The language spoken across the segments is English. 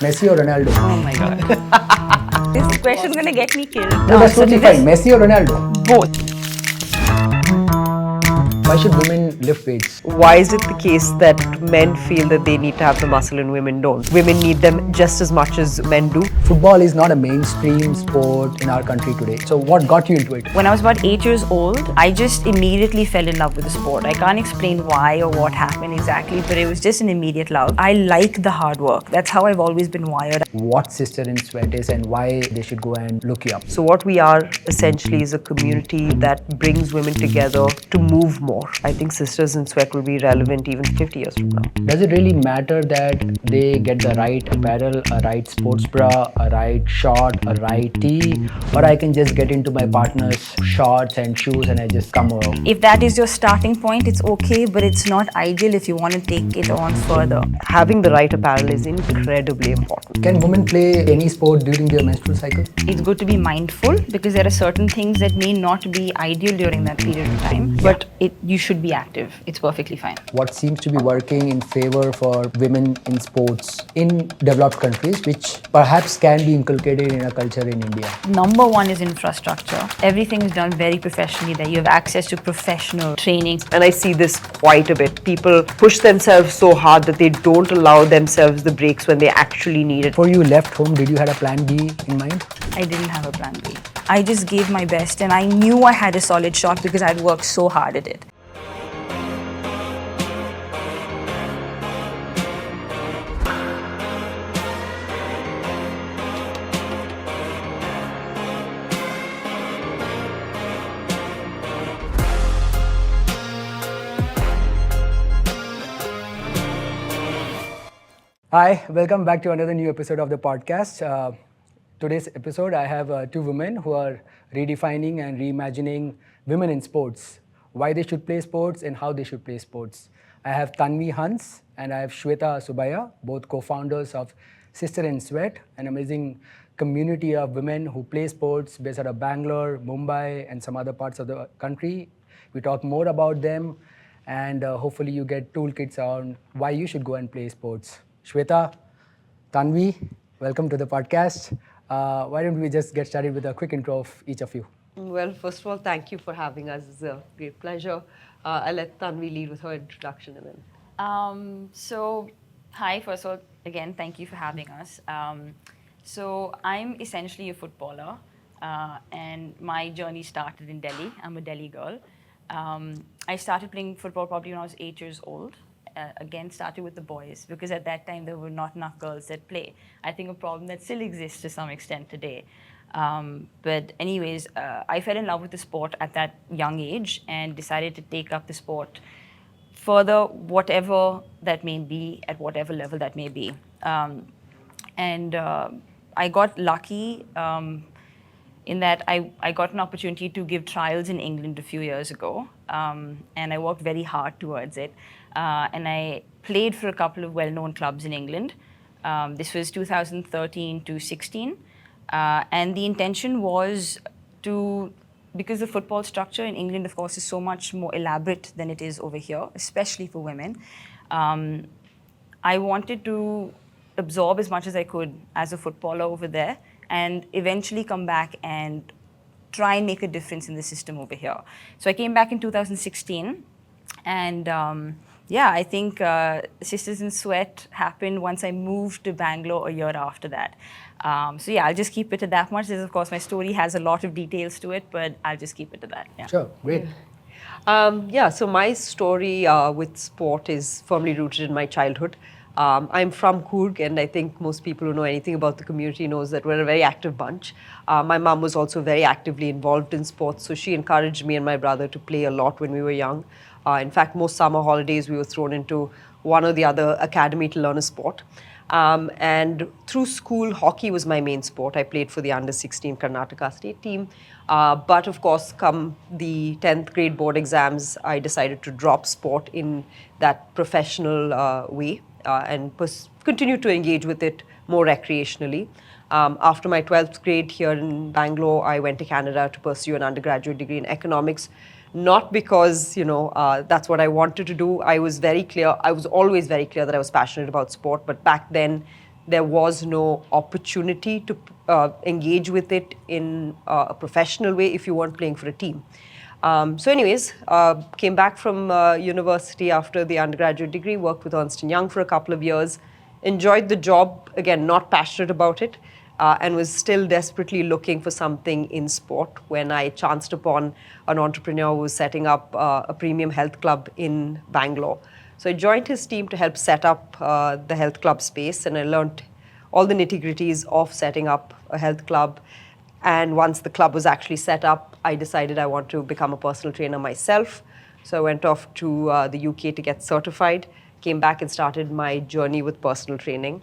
Messi or Ronaldo? Oh my god. This question's gonna get me killed. No, that's totally fine. Messi or Ronaldo? Both. Why should women lift weights? Why is it the case that men feel that they need to have the muscle and women don't? Women need them just as much as men do. Football is not a mainstream sport in our country today. So what got you into it? When I was about 8 years old, I just immediately fell in love with the sport. I can't explain why or what happened exactly, but it was just an immediate love. I like the hard work. That's how I've always been wired. What Sister in Sweat is and why they should go and look you up. So what we are essentially is a community that brings women together to move more. I think Sisters in Sweat will be relevant even 50 years from now. Does it really matter that they get the right apparel, a right sports bra, a right short, a right tee, or I can just get into my partner's shorts and shoes and I just come over? If that is your starting point, it's okay, but it's not ideal if you want to take it on further. Having the right apparel is incredibly important. Can women play any sport during their menstrual cycle? It's good to be mindful because there are certain things that may not be ideal during that period of time, but you should be active. It's perfectly fine. What seems to be working in favor for women in sports in developed countries, which perhaps can be inculcated in a culture in India? Number one is infrastructure. Everything is done very professionally there. You have access to professional training. And I see this quite a bit. People push themselves so hard that they don't allow themselves the breaks when they actually need it. Before you left home, did you have a plan B in mind? I didn't have a plan B. I just gave my best and I knew I had a solid shot because I'd worked so hard at it. Hi, welcome back to another new episode of the podcast. Today's episode, I have two women who are redefining and reimagining women in sports, why they should play sports and how they should play sports. I have Tanvi Hans and I have Swetha Subbaiah, both co-founders of Sister in Sweat, an amazing community of women who play sports based out of Bangalore, Mumbai, and some other parts of the country. We talk more about them and hopefully you get toolkits on why you should go and play sports. Swetha, Tanvi, welcome to the podcast. Why don't we just get started with a quick intro of each of you? Well, first of all, thank you for having us. It's a great pleasure. I'll let Tanvi lead with her introduction and then. Hi, first of all, again, thank you for having us. So I'm essentially a footballer and my journey started in Delhi. I'm a Delhi girl. I started playing football probably when I was 8 years old. Again, started with the boys because at that time there were not enough girls that play. I think a problem that still exists to some extent today. But anyways, I fell in love with the sport at that young age and decided to take up the sport further, whatever that may be, at whatever level that may be. I got lucky in that I got an opportunity to give trials in England a few years ago, and I worked very hard towards it. And I played for a couple of well-known clubs in England. This was 2013 to 16. And the intention was because the football structure in England, of course, is so much more elaborate than it is over here, especially for women. I wanted to absorb as much as I could as a footballer over there and eventually come back and try and make a difference in the system over here. So I came back in 2016 and I think Sisters in Sweat happened once I moved to Bangalore a year after that. I'll just keep it to that much. Of course, my story has a lot of details to it, but I'll just keep it to that. Yeah. Sure, great. So my story with sport is firmly rooted in my childhood. I'm from Coorg, and I think most people who know anything about the community knows that we're a very active bunch. My mom was also very actively involved in sports, so she encouraged me and my brother to play a lot when we were young. In fact, most summer holidays, we were thrown into one or the other academy to learn a sport. And through school, hockey was my main sport. I played for the under-16 Karnataka state team. But of course, come the 10th grade board exams, I decided to drop sport in that professional way and continue to engage with it more recreationally. After my 12th grade here in Bangalore, I went to Canada to pursue an undergraduate degree in economics. Not because, that's what I wanted to do. I was always very clear that I was passionate about sport, but back then there was no opportunity to engage with it in a professional way if you weren't playing for a team. So anyways, came back from university after the undergraduate degree, worked with Ernst & Young for a couple of years, enjoyed the job, again, not passionate about it, and was still desperately looking for something in sport when I chanced upon an entrepreneur who was setting up a premium health club in Bangalore. So I joined his team to help set up the health club space, and I learned all the nitty-gritties of setting up a health club. And once the club was actually set up, I decided I want to become a personal trainer myself. So I went off to the UK to get certified, came back and started my journey with personal training.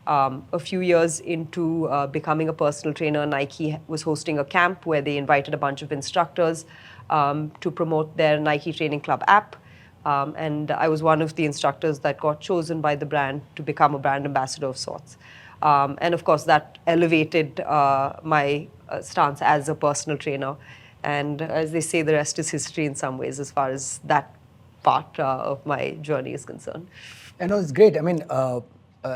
A few years into becoming a personal trainer, Nike was hosting a camp where they invited a bunch of instructors to promote their Nike Training Club app. And I was one of the instructors that got chosen by the brand to become a brand ambassador of sorts. And of course, that elevated my stance as a personal trainer. And as they say, the rest is history in some ways as far as that part of my journey is concerned. I know it's great. I mean,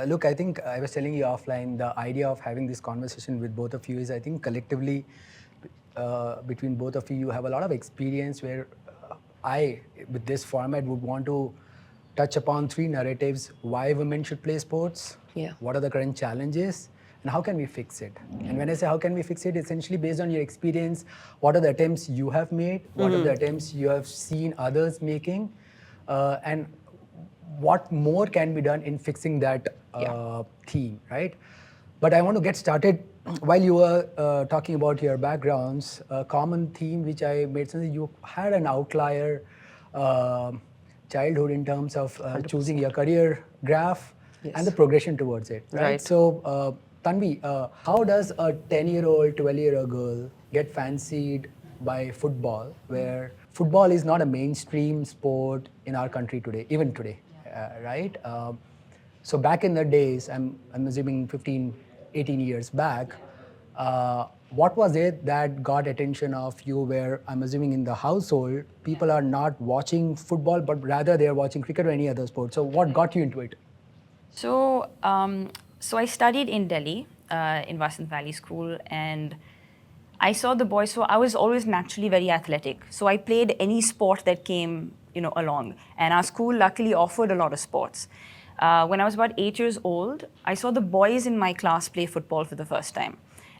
look, I think I was telling you offline, the idea of having this conversation with both of you is, I think collectively, between both of you, you have a lot of experience where I, with this format, would want to touch upon 3 narratives: why women should play sports, what are the current challenges, and how can we fix it? And when I say how can we fix it, essentially based on your experience, what are the attempts you have made, what are the attempts you have seen others making, and what more can be done in fixing that theme, right? But I want to get started. While you were talking about your backgrounds, a common theme which I made sense, you had an outlier childhood in terms of choosing your career graph and the progression towards it, right? So, Tanvi, how does a 10-year-old, 12-year-old girl get fancied by football, where football is not a mainstream sport in our country today, even today, right? So back in the days, I'm assuming 15, 18 years back, what was it that got attention of you, where I'm assuming in the household, people are not watching football, but rather they are watching cricket or any other sport? So what got you into it? So, so I studied in Delhi, in Vasant Valley School, and I saw the boys. So I was always naturally very athletic. So I played any sport that came, along. And our school luckily offered a lot of sports. When I was about 8 years old, I saw the boys in my class play football for the first time.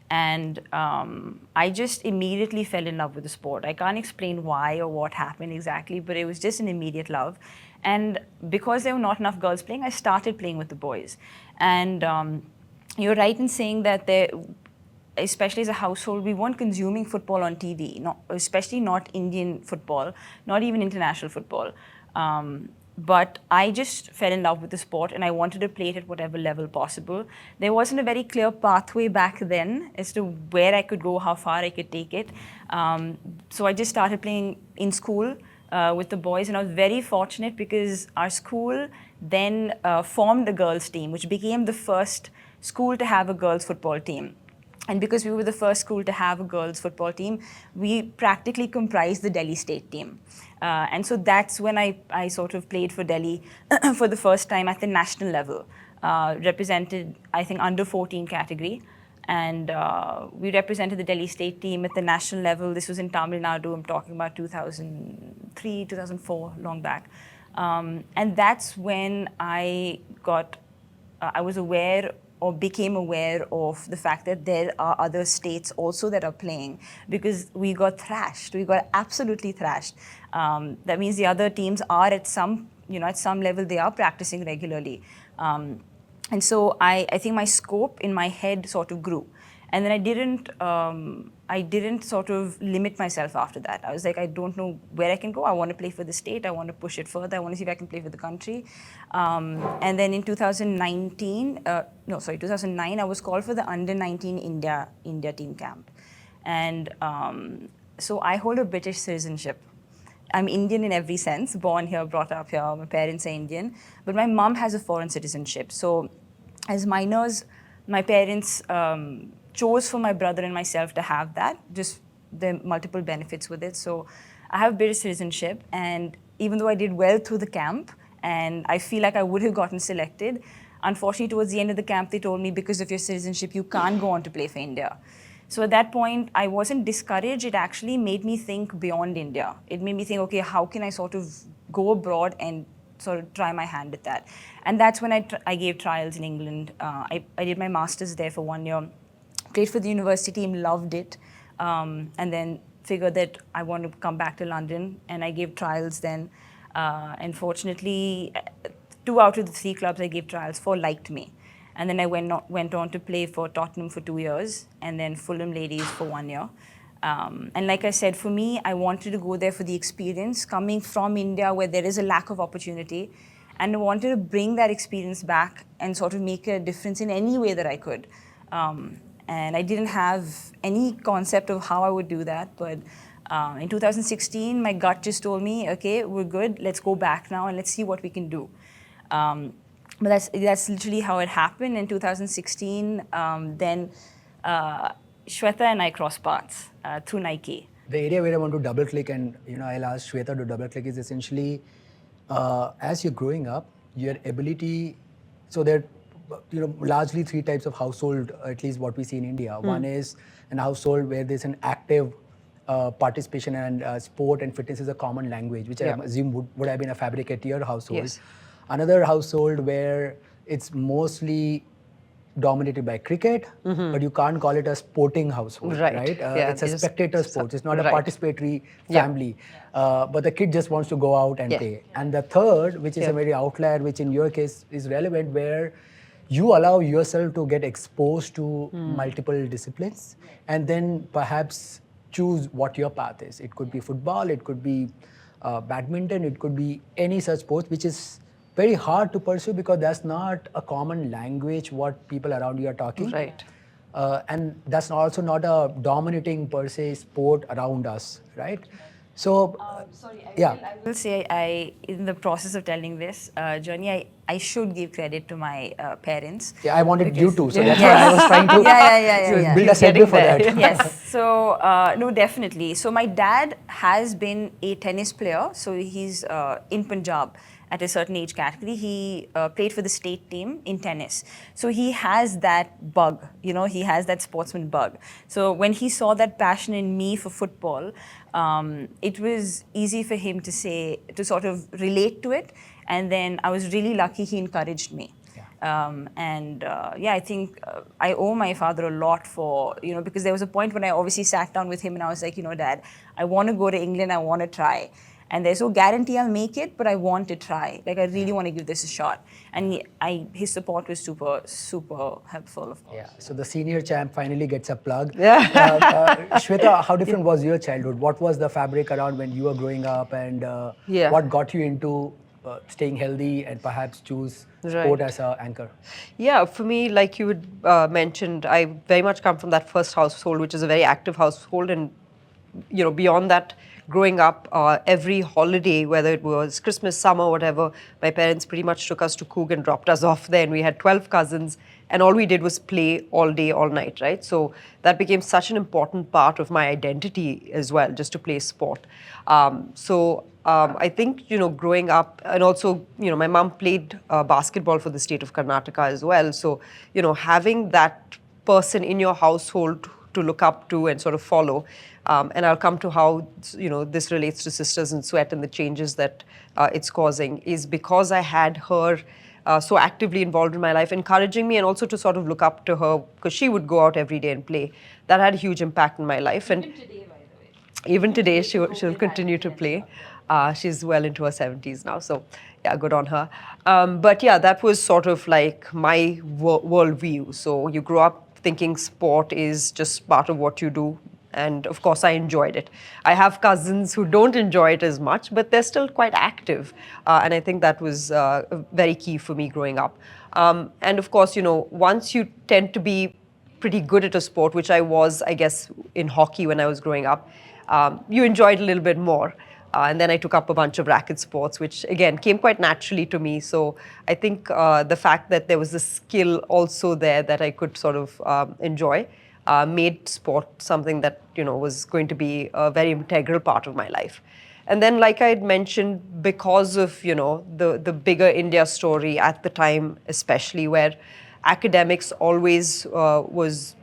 And I just immediately fell in love with the sport. I can't explain why or what happened exactly, but it was just an immediate love. And because there were not enough girls playing, I started playing with the boys. And you're right in saying that especially as a household, we weren't consuming football on TV, especially not Indian football, not even international football. But I just fell in love with the sport and I wanted to play it at whatever level possible. There wasn't a very clear pathway back then as to where I could go, how far I could take it. So I just started playing in school with the boys, and I was very fortunate because our school then formed a girls' team, which became the first school to have a girls' football team. And because we were the first school to have a girls' football team, we practically comprised the Delhi state team. And so that's when I sort of played for Delhi for the first time at the national level. Represented, I think, under 14 category. And we represented the Delhi state team at the national level. This was in Tamil Nadu. I'm talking about 2003, 2004, long back. And that's when I was aware or became aware of the fact that there are other states also that are playing, because we got thrashed. We got absolutely thrashed. That means the other teams are at some level, they are practicing regularly. And so I think my scope in my head sort of grew. And then I didn't sort of limit myself after that. I was like, I don't know where I can go. I want to play for the state. I want to push it further. I want to see if I can play for the country. And then in 2009, I was called for the under-19 India team camp. And so I hold a British citizenship. I'm Indian in every sense, born here, brought up here. My parents are Indian. But my mom has a foreign citizenship. So as minors, my parents chose for my brother and myself to have that, just the multiple benefits with it. So I have British citizenship, and even though I did well through the camp, and I feel like I would have gotten selected, Unfortunately, towards the end of the camp, they told me because of your citizenship, you can't go on to play for India. So at that point, I wasn't discouraged. It actually made me think beyond India. It made me think, okay, how can I sort of go abroad and sort of try my hand at that? And that's when I gave trials in England. I did my master's there for 1 year, played for the university team, loved it, and then figured that I want to come back to London, and I gave trials then. And fortunately, 2 out of the 3 clubs I gave trials for liked me. And then I went on to play for Tottenham for 2 years, and then Fulham Ladies for 1 year. And like I said, for me, I wanted to go there for the experience, coming from India where there is a lack of opportunity, and I wanted to bring that experience back and sort of make a difference in any way that I could. And I didn't have any concept of how I would do that, but in 2016, my gut just told me, okay, we're good, let's go back now and let's see what we can do. But that's literally how it happened. In 2016, then Swetha and I crossed paths through Nike. The area where I want to double click, and I'll ask Swetha to double click, is essentially as you're growing up, your ability. So there are largely 3 types of household, at least what we see in India. One is an household where there's an active participation, and sport and fitness is a common language, which I assume would have been a fabricateur household. Yes. Another household where it's mostly dominated by cricket, but you can't call it a sporting household, right? It's a spectator sport. It's not a participatory family. But the kid just wants to go out and play. And the third, which is a very outlier, which in your case is relevant, where you allow yourself to get exposed to multiple disciplines and then perhaps choose what your path is. It could be football, it could be badminton, it could be any such sport, which is very hard to pursue because that's not a common language what people around you are talking. Right. And that's also not a dominating per se sport around us, right? So, I will say, in the process of telling this journey, I should give credit to my parents. Yeah, I wanted you to, so that's why I was trying to build a segue for that. Yes, so no, definitely. So my dad has been a tennis player, so he's in Punjab. At a certain age category, he played for the state team in tennis. So he has that bug, he has that sportsman bug. So when he saw that passion in me for football, it was easy for him to sort of relate to it. And then I was really lucky he encouraged me. I think I owe my father a lot for, because there was a point when I obviously sat down with him and I was like, Dad, I want to go to England, I want to try. And there's no guarantee I'll make it, but I want to try. Like, I really want to give this a shot. And his support was super, super helpful, of course. Yeah, so the senior champ finally gets a plug. Yeah. Shweta, how different was your childhood? What was the fabric around when you were growing up, and what got you into staying healthy and perhaps choose sport as an anchor? Yeah, for me, like you had mentioned, I very much come from that first household, which is a very active household. And, beyond that, growing up, every holiday, whether it was Christmas, summer, whatever, my parents pretty much took us to Coog and dropped us off there. And we had 12 cousins, and all we did was play all day, all night, right? So that became such an important part of my identity as well, just to play sport. I think, growing up, and also, my mom played basketball for the state of Karnataka as well. So, having that person in your household to look up to and sort of follow. And I'll come to how, this relates to Sisters in Sweat and the changes that it's causing, is because I had her so actively involved in my life, encouraging me, and also to sort of look up to her, because she would go out every day and play. That had a huge impact in my life. And even today, by the way. Even today, she'll continue to play. She's well into her 70s now, so yeah, good on her. But yeah, that was sort of like my worldview. So you grow up thinking sport is just part of what you do. And of course, I enjoyed it. I have cousins who don't enjoy it as much, but they're still quite active. And I think that was very key for me growing up. And of course, once you tend to be pretty good at a sport, which I was, I guess, in hockey when I was growing up, you enjoy it a little bit more. And then I took up a bunch of racket sports, which again came quite naturally to me. So I think the fact that there was a skill also there that I could sort of enjoy made sport something that was going to be a very integral part of my life. And then, like I had mentioned, because of, the bigger India story at the time, especially where academics always was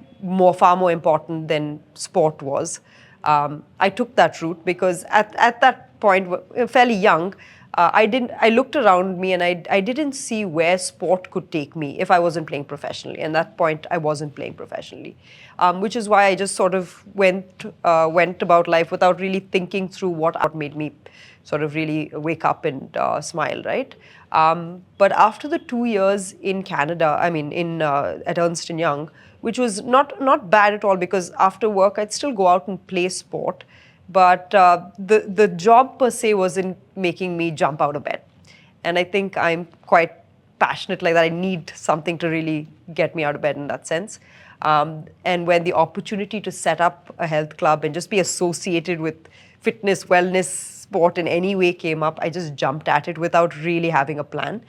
far more important than sport was, I took that route because at that point, fairly young, I looked around me and I didn't see where sport could take me if I wasn't playing professionally. And at that point, I wasn't playing professionally, which is why I just sort of went about life without really thinking through what made me sort of really wake up and smile, right? But after the 2 years in Canada, I mean, at Ernst & Young, which was not bad at all, because after work, I'd still go out and play sport. But the job per se wasn't making me jump out of bed. And I think I'm quite passionate like that. I need something to really get me out of bed in that sense. And when the opportunity to set up a health club and just be associated with fitness, wellness, sport in any way came up, I just jumped at it without really having a plan.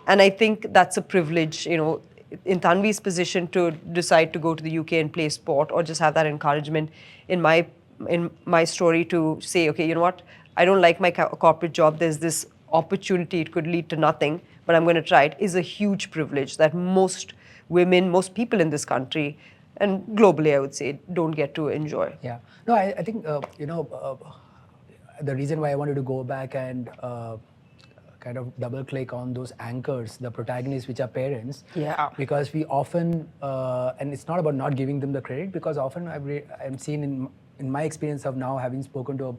And I think that's a privilege, in Tanvi's position, to decide to go to the UK and play sport, or just have that encouragement in my story to say, okay, you know what, I don't like my corporate job, there's this opportunity, it could lead to nothing, but I'm going to try it, is a huge privilege that most women, most people in this country, and globally, I would say, don't get to enjoy. Yeah. No, I think, the reason why I wanted to go back and kind of double click on those anchors, the protagonists, which are parents. Yeah. Because we often, and it's not about not giving them the credit, because often I'm seen in my experience of now having spoken to a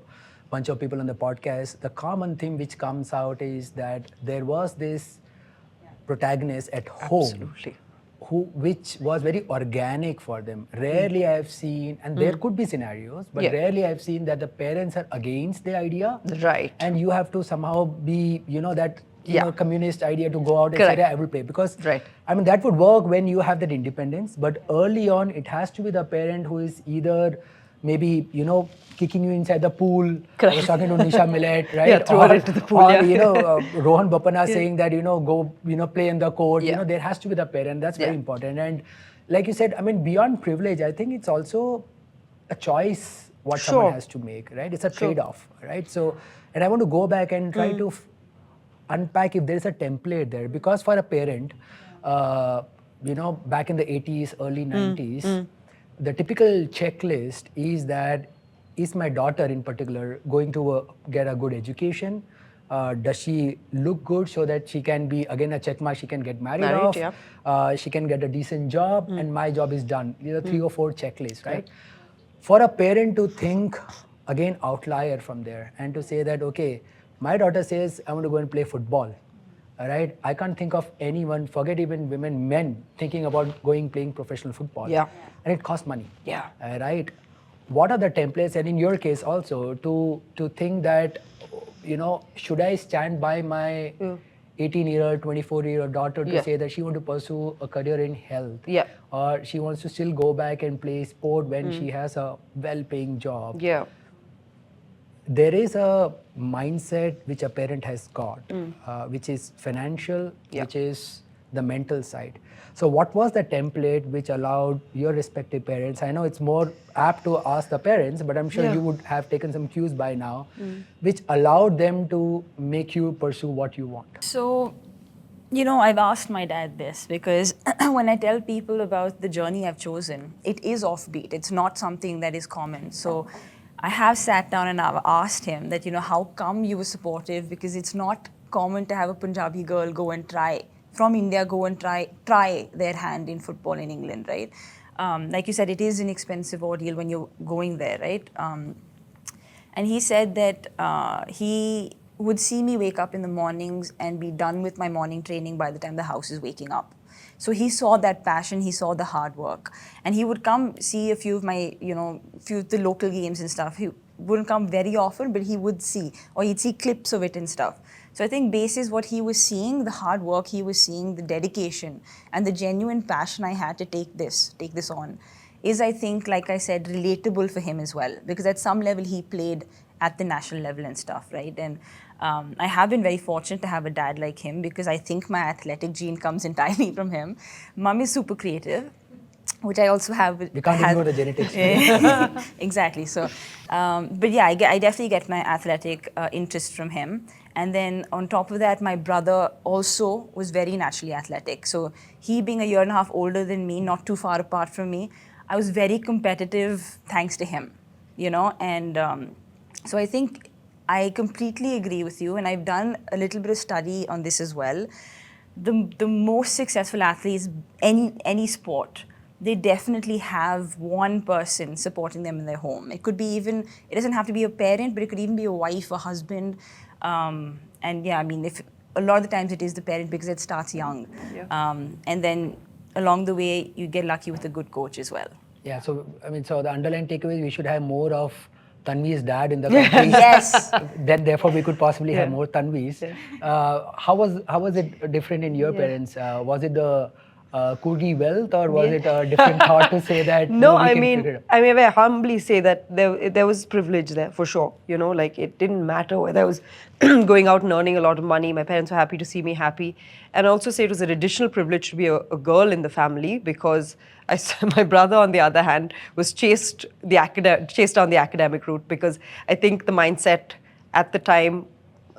bunch of people on the podcast, the common theme which comes out is that there was this protagonist at home. Absolutely. Which was very organic for them. Rarely I have seen, and there could be scenarios, but rarely I've seen that the parents are against the idea. Right. And you have to somehow be, that communist idea to go out and Correct. say, I will play. Because, Right. I mean, that would work when you have that independence. But early on, it has to be the parent who is either maybe, kicking you inside the pool. Correct. I was talking to Nisha Millet, right? Yeah, throw it into the pool, Or, Rohan Bapana saying that, go, play in the court. There has to be the parent. That's very important. And like you said, I mean, beyond privilege, I think it's also a choice what someone has to make, right? It's a trade-off, right? So, and I want to go back and try to unpack if there's a template there. Because for a parent, back in the 80s, early 90s, the typical checklist is that, is my daughter in particular going to get a good education? Does she look good so that she can be, again, a check mark, she can get married off? Yeah. She can get a decent job and my job is done. These are 3 or 4 checklists, right? For a parent to think, again, outlier from there and to say that, okay, my daughter says, I want to go and play football. All right, I can't think of anyone, forget even women, men, thinking about playing professional football. Yeah. And it costs money. Yeah. Right? What are the templates, and in your case also, to think that, should I stand by my 18-year-old, 24-year-old daughter to say that she wants to pursue a career in health? Yeah. Or she wants to still go back and play sport when she has a well-paying job? Yeah. There is a mindset which a parent has got, which is financial, which is the mental side. So what was the template which allowed your respective parents, I know it's more apt to ask the parents, but I'm sure you would have taken some cues by now, which allowed them to make you pursue what you want? So, I've asked my dad this because when I tell people about the journey I've chosen, it is offbeat. It's not something that is common. So I have sat down and I've asked him that, how come you were supportive? Because it's not common to have a Punjabi girl go and try, from India, go and try their hand in football in England, right? Like you said, it is an expensive ordeal when you're going there, right? And he said that he would see me wake up in the mornings and be done with my morning training by the time the house is waking up. So he saw that passion, he saw the hard work. And he would come see a few of my, few of the local games and stuff. He wouldn't come very often, but he would see, or he'd see clips of it and stuff. So I think basis what he was seeing, the hard work he was seeing, the dedication, and the genuine passion I had to take this on, is, I think, like I said, relatable for him as well. Because at some level he played at the national level and stuff, right? And I have been very fortunate to have a dad like him, because I think my athletic gene comes entirely from him. Mum is super creative. which I also have. We can't ignore the genetics. Exactly. So, but yeah, I definitely get my athletic interest from him. And then on top of that, my brother also was very naturally athletic. So he being a year and a half older than me, not too far apart from me, I was very competitive thanks to him, you know. And so I think I completely agree with you, and I've done a little bit of study on this as well. The most successful athletes, any sport, they definitely have one person supporting them in their home. It could be even, it doesn't have to be a parent, but it could even be a wife, a husband. And yeah, I mean, if a lot of the times it is the parent because it starts young. Yeah. And then along the way, you get lucky with a good coach as well. Yeah, so I mean, so the underlying takeaway is we should have more of Tanvi's dad in the country. Yes. Then therefore we could possibly have Yeah. more Tanvis. How was it different in your parents? Was it the Kurgi wealth, or was it a different thought to say that No, we I can mean, figure it out? I mean, I humbly say that there was privilege there for sure. You know, like it didn't matter whether I was going out and earning a lot of money. My parents were happy to see me happy, and also say it was an additional privilege to be a girl in the family because my brother, on the other hand, was chased down the academic route because I think the mindset at the time,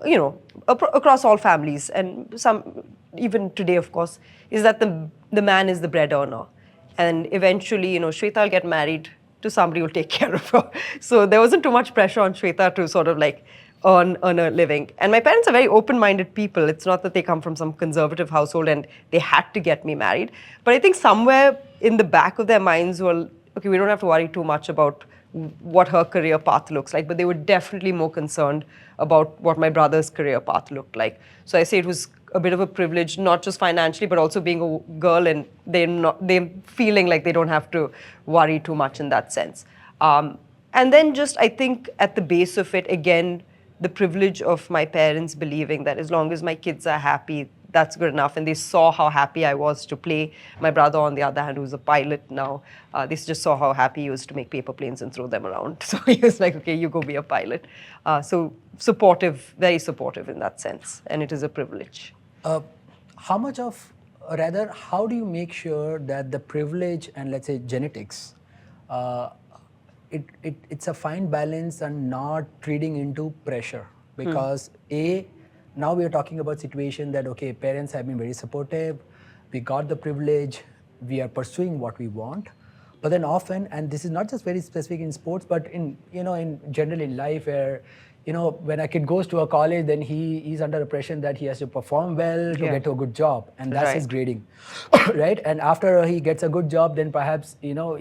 you know, across all families and some even today, of course, is that the man is the bread earner. And eventually, you know, Swetha will get married to somebody who will take care of her. So there wasn't too much pressure on Swetha to sort of like earn a living. And my parents are very open-minded people. It's not that they come from some conservative household and they had to get me married. But I think somewhere in the back of their minds were, okay, we don't have to worry too much about what her career path looks like, but they were definitely more concerned about what my brother's career path looked like. So I say it was a bit of a privilege, not just financially, but also being a girl and they're feeling like they don't have to worry too much in that sense. And then just, I think at the base of it, again, the privilege of my parents believing that as long as my kids are happy, that's good enough. And they saw how happy I was to play. My brother, on the other hand, who's a pilot now, they just saw how happy he was to make paper planes and throw them around. So he was like, okay, you go be a pilot. So supportive, very supportive in that sense. And it is a privilege. How much of, or rather, how do you make sure that the privilege and let's say genetics, it's a fine balance and not treating into pressure? Because now we are talking about situation that, okay, parents have been very supportive, we got the privilege, we are pursuing what we want, but then often, and this is not just very specific in sports, but in, you know, in general in life where, you know, when a kid goes to a college, then he's under the pressure that he has to perform well to get to a good job, and that's his grading, right? And after he gets a good job, then perhaps, you know,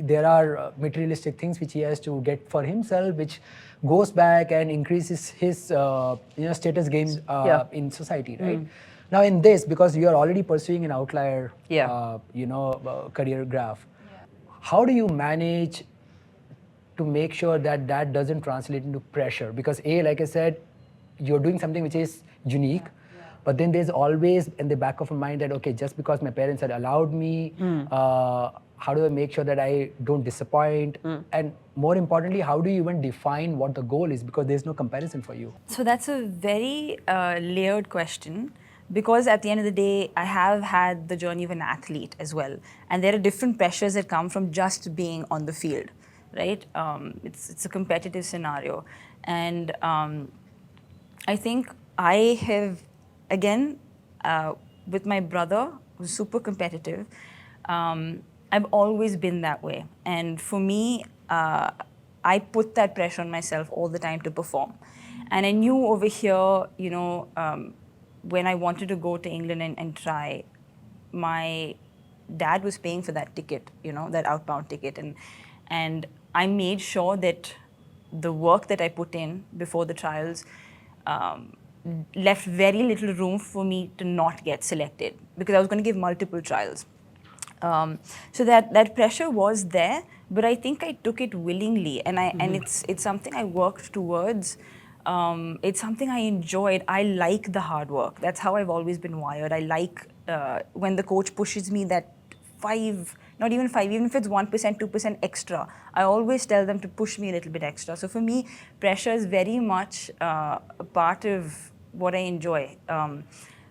there are materialistic things which he has to get for himself, which goes back and increases his, you know, status gains in society, right? Now in this, because you are already pursuing an outlier, you know, career graph, how do you manage to make sure that that doesn't translate into pressure? Because like I said, you're doing something which is unique, but then there's always in the back of my mind that, okay, just because my parents had allowed me, how do I make sure that I don't disappoint? And more importantly, how do you even define what the goal is? Because there's no comparison for you. So that's a very layered question, because at the end of the day, I have had the journey of an athlete as well. And there are different pressures that come from just being on the field, right? It's a competitive scenario. And I think I have, again, with my brother, who's super competitive, I've always been that way. And for me, I put that pressure on myself all the time to perform. And I knew over here, you know, when I wanted to go to England and try, my dad was paying for that ticket, you know, that outbound ticket. And I made sure that the work that I put in before the trials left very little room for me to not get selected, because I was going to give multiple trials. So that pressure was there, but I think I took it willingly, and it's something I worked towards. It's something I enjoyed. I like the hard work. That's how I've always been wired. I like when the coach pushes me that 5, not even 5, even if it's 1%, 2% extra, I always tell them to push me a little bit extra. So for me, pressure is very much a part of what I enjoy.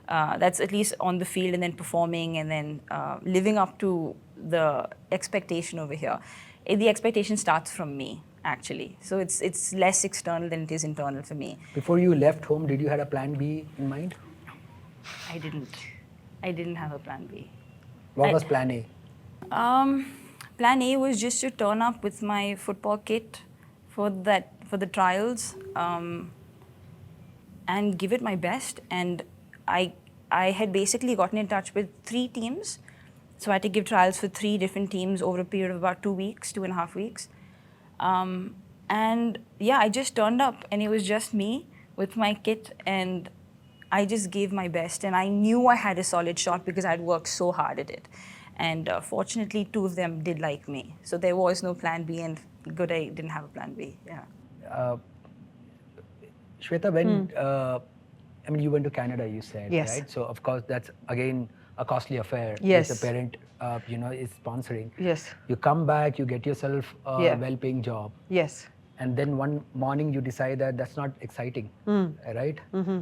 That's at least on the field, and then performing, and then living up to the expectation over here. The expectation starts from me, actually. So it's less external than it is internal for me. Before you left home, did you had a plan B in mind? I didn't have a plan B. What was plan A? Plan A was just to turn up with my football kit for the trials and give it my best. And I had basically gotten in touch with 3 teams. So I had to give trials for 3 different teams over a period of about 2.5 weeks. And yeah, I just turned up and it was just me with my kit, and I just gave my best, and I knew I had a solid shot because I'd worked so hard at it. And fortunately, 2 of them did like me. So there was no plan B, and good I didn't have a plan B, yeah. Swetha, when, I mean, you went to Canada, you said, Yes. right? So of course, that's again a costly affair. Yes. If the parent, is sponsoring. Yes. You come back, you get yourself a Yeah. well-paying job. Yes. And then one morning you decide that that's not exciting, right? Mm-hmm.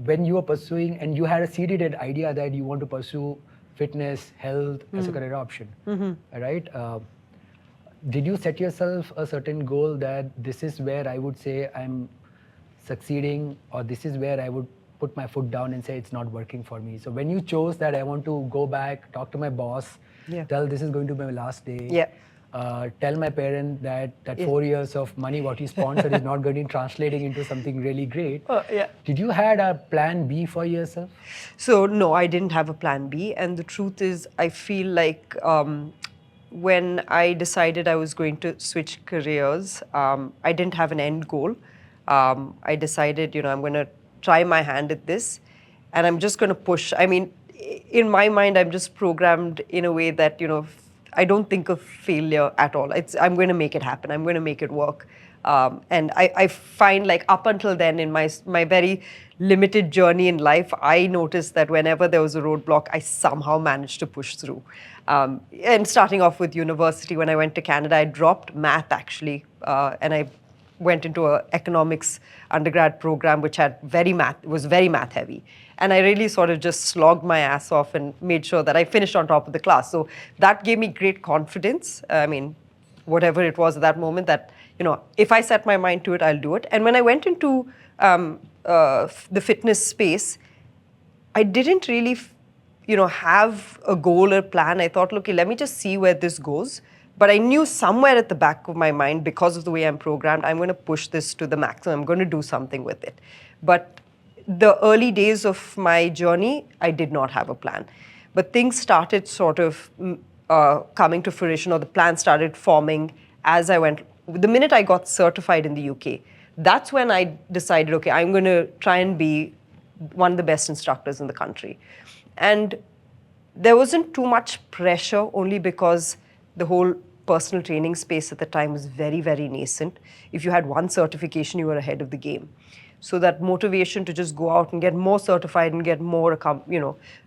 When you were pursuing, and you had a seeded idea that you want to pursue fitness, health as a career option, right? Did you set yourself a certain goal that this is where I would say I'm succeeding, or this is where I would put my foot down and say it's not working for me? So when you chose that I want to go back, talk to my boss, Yeah. tell this is going to be my last day, Yeah. Tell my parent that Yeah. 4 years of money what you sponsored is not going to be translating into something really great. Yeah. Did you had a plan B for yourself? So no, I didn't have a plan B, and the truth is, I feel like when I decided I was going to switch careers, I didn't have an end goal. I decided, I'm going to try my hand at this, and I'm just going to push. I mean, in my mind, I'm just programmed in a way that, I don't think of failure at all. I'm going to make it happen. I'm going to make it work. And I find like up until then in my very limited journey in life, I noticed that whenever there was a roadblock, I somehow managed to push through. And starting off with university, when I went to Canada, I dropped math actually, and I went into an economics undergrad program which was very math heavy. And I really sort of just slogged my ass off and made sure that I finished on top of the class. So that gave me great confidence. I mean, whatever it was at that moment, that, if I set my mind to it, I'll do it. And when I went into the fitness space, I didn't really, have a goal or plan. I thought, okay, let me just see where this goes. But I knew somewhere at the back of my mind, because of the way I'm programmed, I'm going to push this to the maximum. I'm going to do something with it. But the early days of my journey, I did not have a plan. But things started sort of coming to fruition, or the plan started forming as I went. The minute I got certified in the UK, that's when I decided, okay, I'm going to try and be one of the best instructors in the country. And there wasn't too much pressure, only because the whole personal training space at the time was very, very nascent. If you had one certification, you were ahead of the game. So that motivation to just go out and get more certified and get more,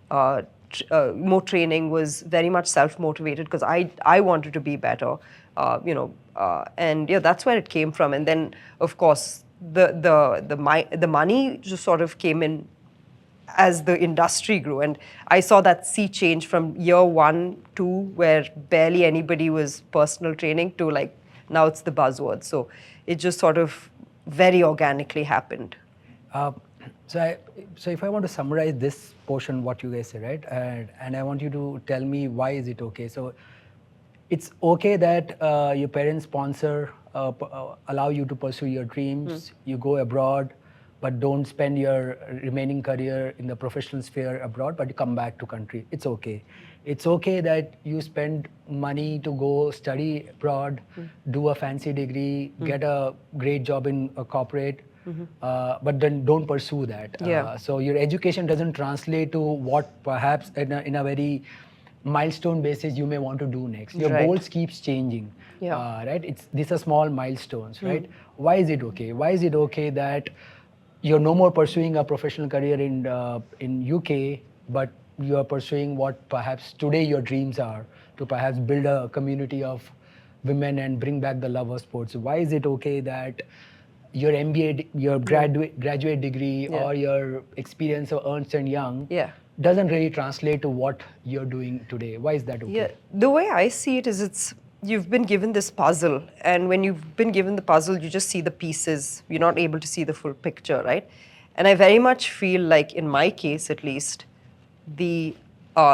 more training was very much self-motivated, because I wanted to be better, and yeah, that's where it came from. And then, of course, the money just sort of came in as the industry grew. And I saw that sea change from year 1, 2, where barely anybody was personal training, to like now it's the buzzword. So it just sort of very organically happened. So if I want to summarize this portion, what you guys said, right? And I want you to tell me why is it okay. So it's okay that your parents sponsor, allow you to pursue your dreams, you go abroad, but don't spend your remaining career in the professional sphere abroad, but you come back to country. It's okay. It's okay that you spend money to go study abroad, do a fancy degree, get a great job in a corporate, but then don't pursue that. Yeah. So your education doesn't translate to what perhaps in a very milestone basis you may want to do next. Your Right. goals keeps changing, Yeah. right? These are small milestones, right? Why is it okay? Why is it okay that you're no more pursuing a professional career in UK, but you are pursuing what perhaps today your dreams are, to perhaps build a community of women and bring back the love of sports? Why is it okay that your MBA, your graduate degree, Yeah. or your experience of Ernst & Young Yeah. doesn't really translate to what you're doing today. Why is that okay? Yeah, the way I see it is you've been given this puzzle, and when you've been given the puzzle, you just see the pieces. You're not able to see the full picture, right? And I very much feel like, in my case at least, the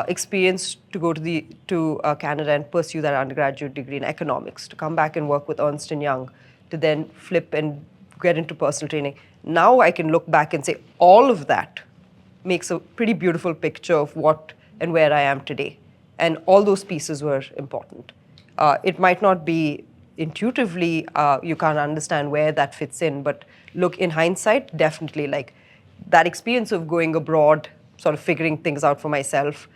experience to go to Canada and pursue that undergraduate degree in economics, to come back and work with Ernst & Young, to then flip and get into personal training. Now I can look back and say all of that makes a pretty beautiful picture of what and where I am today. And all those pieces were important. It might not be intuitively, you can't understand where that fits in, but look, in hindsight, definitely, like that experience of going abroad, sort of figuring things out for myself,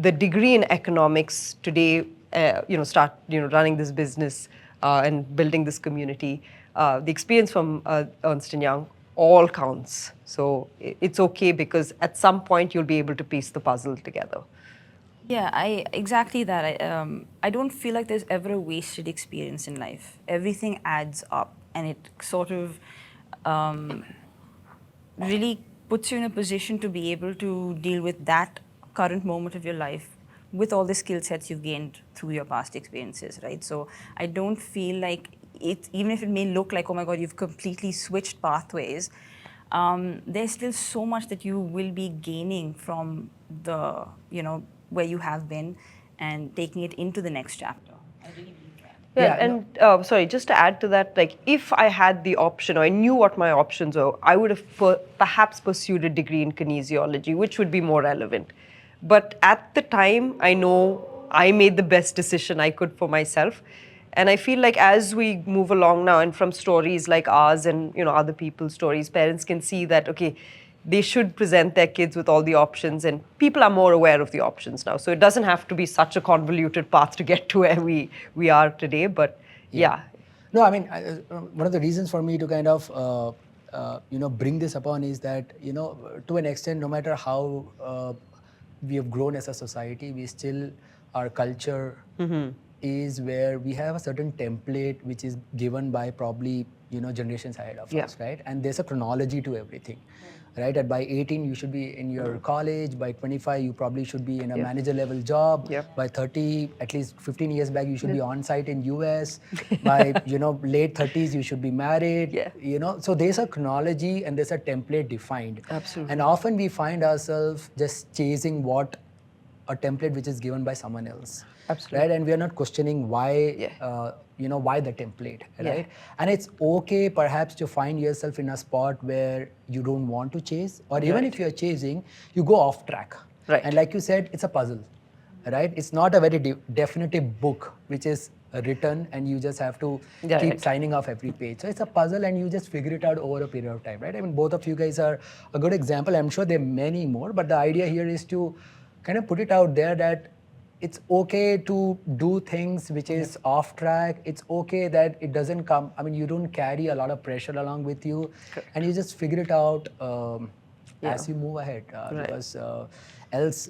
the degree in economics today, running this business and building this community, the experience from Ernst & Young, all counts. So it's okay, because at some point you'll be able to piece the puzzle together. Yeah, exactly that. I don't feel like there's ever a wasted experience in life. Everything adds up, and it sort of really puts you in a position to be able to deal with that current moment of your life with all the skill sets you've gained through your past experiences, right? So I don't feel like it, even if it may look like, oh my God, you've completely switched pathways, there's still so much that you will be gaining from the, where you have been and taking it into the next chapter. I really believe that. Yeah, and sorry, just to add to that, like if I had the option, or I knew what my options were, I would have perhaps pursued a degree in kinesiology, which would be more relevant. But at the time, I know I made the best decision I could for myself. And I feel like as we move along now, and from stories like ours and other people's stories, parents can see that, okay, they should present their kids with all the options, and people are more aware of the options now. So it doesn't have to be such a convoluted path to get to where we are today, but yeah. No, I mean, one of the reasons for me to kind of, bring this upon is that, to an extent, no matter how we have grown as a society, we still, our culture is where we have a certain template which is given by probably, generations ahead of us, right? And there's a chronology to everything. Right? At by 18, you should be in your college. By 25, you probably should be in a manager level job. By 30, at least 15 years back, you should be on site in US. By late 30s, you should be married. So there's a chronology and there's a template defined. Absolutely. And often we find ourselves just chasing a template which is given by someone else. Absolutely. Right? And we are not questioning why, why the template, right? And it's okay perhaps to find yourself in a spot where you don't want to chase, or even if you're chasing, you go off track. Right. And like you said, it's a puzzle, right? It's not a very definitive book which is written and you just have to keep signing off every page. So it's a puzzle and you just figure it out over a period of time, right? I mean, both of you guys are a good example. I'm sure there are many more, but the idea here is to kind of put it out there that it's okay to do things which is off track. It's okay that it doesn't come, I mean, you don't carry a lot of pressure along with you, and you just figure it out as you move ahead. Because else,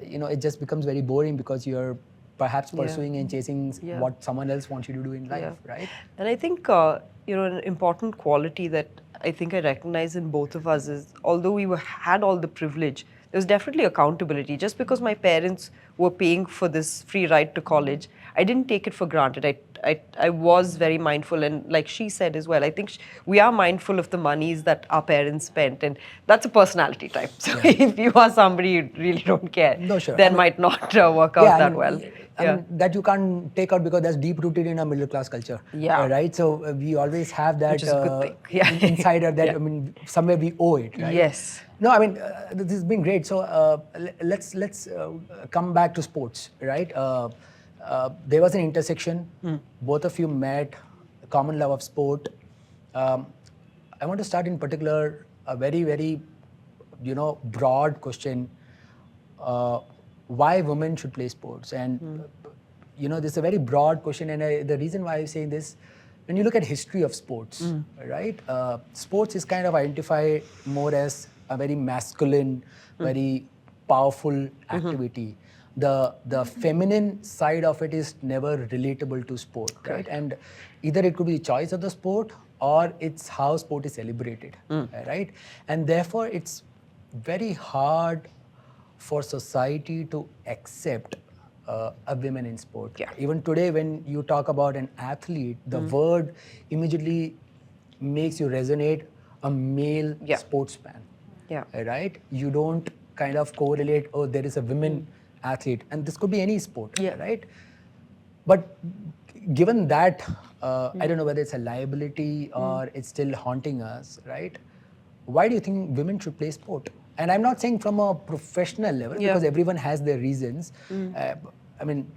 it just becomes very boring because you're perhaps pursuing and chasing what someone else wants you to do in life, right? And I think, an important quality that I think I recognize in both of us is, although we had all the privilege, there was definitely accountability. Just because my parents were paying for this free ride to college, I didn't take it for granted. I was very mindful, and like she said as well, I think we are mindful of the monies that our parents spent, and that's a personality type. So if you are somebody you really don't care, then might not work out that well. I mean, that you can't take out because that's deep rooted in a middle class culture. Right? So we always have that insider that, I mean, somewhere we owe it, right? Yes. No, I mean, this has been great. So let's come back to sports, right? There was an intersection. Both of you met, a common love of sport. I want to start in particular a very, very, broad question. Why women should play sports? And, this is a very broad question. And the reason why I'm saying this, when you look at history of sports, right? Sports is kind of identified more as a very masculine, very powerful activity. The feminine side of it is never relatable to sport, right? And either it could be the choice of the sport or it's how sport is celebrated, right? And therefore, it's very hard for society to accept a women in sport? Yeah. Even today, when you talk about an athlete, the word immediately makes you resonate a male Yeah. sportsman. Yeah. Right? You don't kind of correlate, oh, there is a women athlete, and this could be any sport, Yeah. right? But given that, I don't know whether it's a liability or it's still haunting us, right? Why do you think women should play sport? And I'm not saying from a professional level, Yeah. because everyone has their reasons. I mean,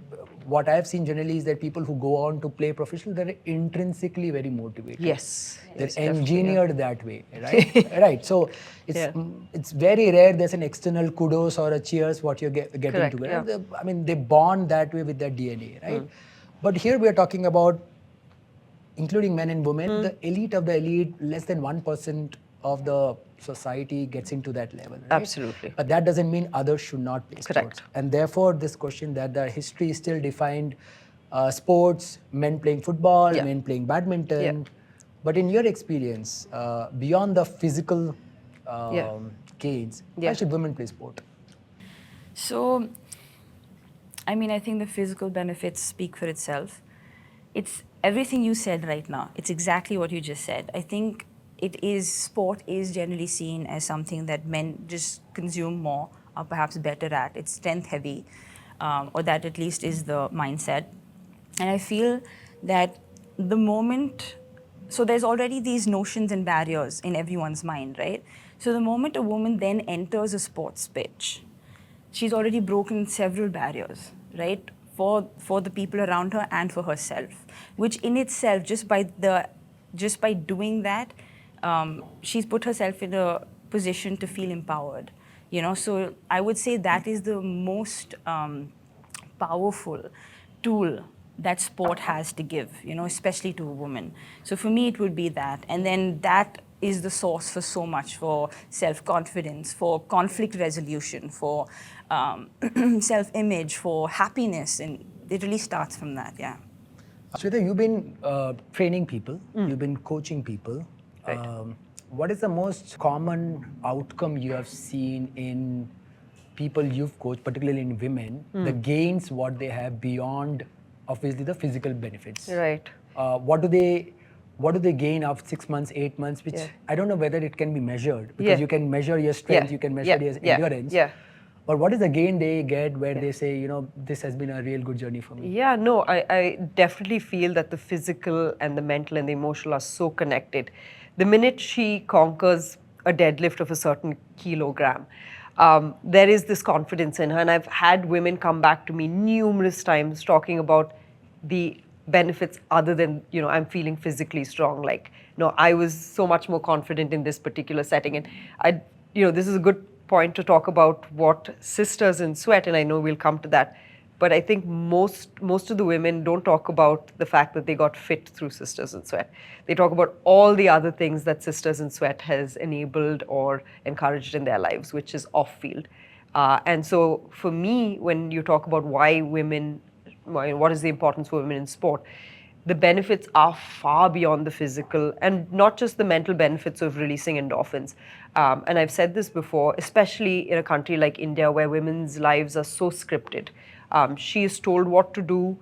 what I've seen generally is that people who go on to play professional, they're intrinsically very motivated. Yes. They're Yes, definitely, engineered that way, right? Right. So it's Yeah. it's very rare there's an external kudos or a cheers what you're getting Correct, together. yeah. I mean, they bond that way with their DNA, right? But here we are talking about, including men and women, the elite of the elite, less than 1% of the society gets into that level, right? Absolutely. But that doesn't mean others should not play Correct. sports. And therefore, this question that the history is still defined sports, men playing football, Yeah. men playing badminton. Yeah. But in your experience, beyond the physical Yeah. gains, why Yeah. should women play sport? So, I mean, I think the physical benefits speak for itself. It's everything you said right now. It's exactly what you just said. I think sport is generally seen as something that men just consume more, or perhaps better at. It's strength heavy, or that at least is the mindset. And I feel that the moment, so there's already these notions and barriers in everyone's mind, right? So the moment a woman then enters a sports pitch, she's already broken several barriers, right? For the people around her and for herself, which in itself, just by doing that, she's put herself in a position to feel empowered. So I would say that is the most powerful tool that sport has to give, especially to a woman. So for me, it would be that. And then that is the source for so much, for self-confidence, for conflict resolution, for self-image, for happiness. And it really starts from that, yeah. Swetha, you've been training people, you've been coaching people. Right. What is the most common outcome you have seen in people you've coached, particularly in women, the gains what they have beyond obviously the physical benefits? Right. What do they gain after 6 months, 8 months, which Yeah. I don't know whether it can be measured, because Yeah. you can measure your strength, Yeah. you can measure Yeah. your Yeah. endurance. Yeah. But what is the gain they get where they say, this has been a real good journey for me? Yeah, no, I definitely feel that the physical and the mental and the emotional are so connected. The minute she conquers a deadlift of a certain kilogram, there is this confidence in her. And I've had women come back to me numerous times talking about the benefits other than, I'm feeling physically strong. Like, I was so much more confident in this particular setting. And this is a good point to talk about what Sisters in Sweat, and I know we'll come to that. But I think most of the women don't talk about the fact that they got fit through Sisters in Sweat. They talk about all the other things that Sisters in Sweat has enabled or encouraged in their lives, which is off-field. And so for me, when you talk about what is the importance for women in sport, the benefits are far beyond the physical, and not just the mental benefits of releasing endorphins. And I've said this before, especially in a country like India where women's lives are so scripted. She is told what to do.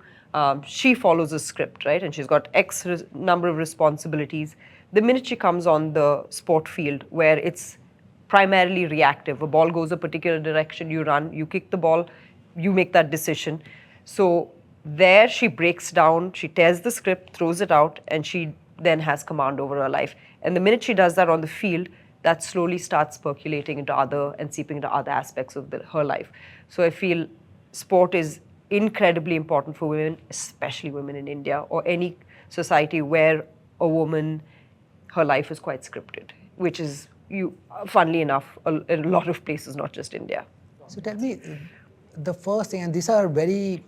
She follows a script, right? And she's got X number of responsibilities. The minute she comes on the sport field where it's primarily reactive, a ball goes a particular direction, you run, you kick the ball, you make that decision. So there she breaks down, she tears the script, throws it out, and she then has command over her life. And the minute she does that on the field, that slowly starts percolating into other and seeping into other aspects of her life. So I feel sport is incredibly important for women, especially women in India or any society where a woman, her life is quite scripted, which is, funnily enough, a lot of places, not just India. So tell me, the first thing, and these are very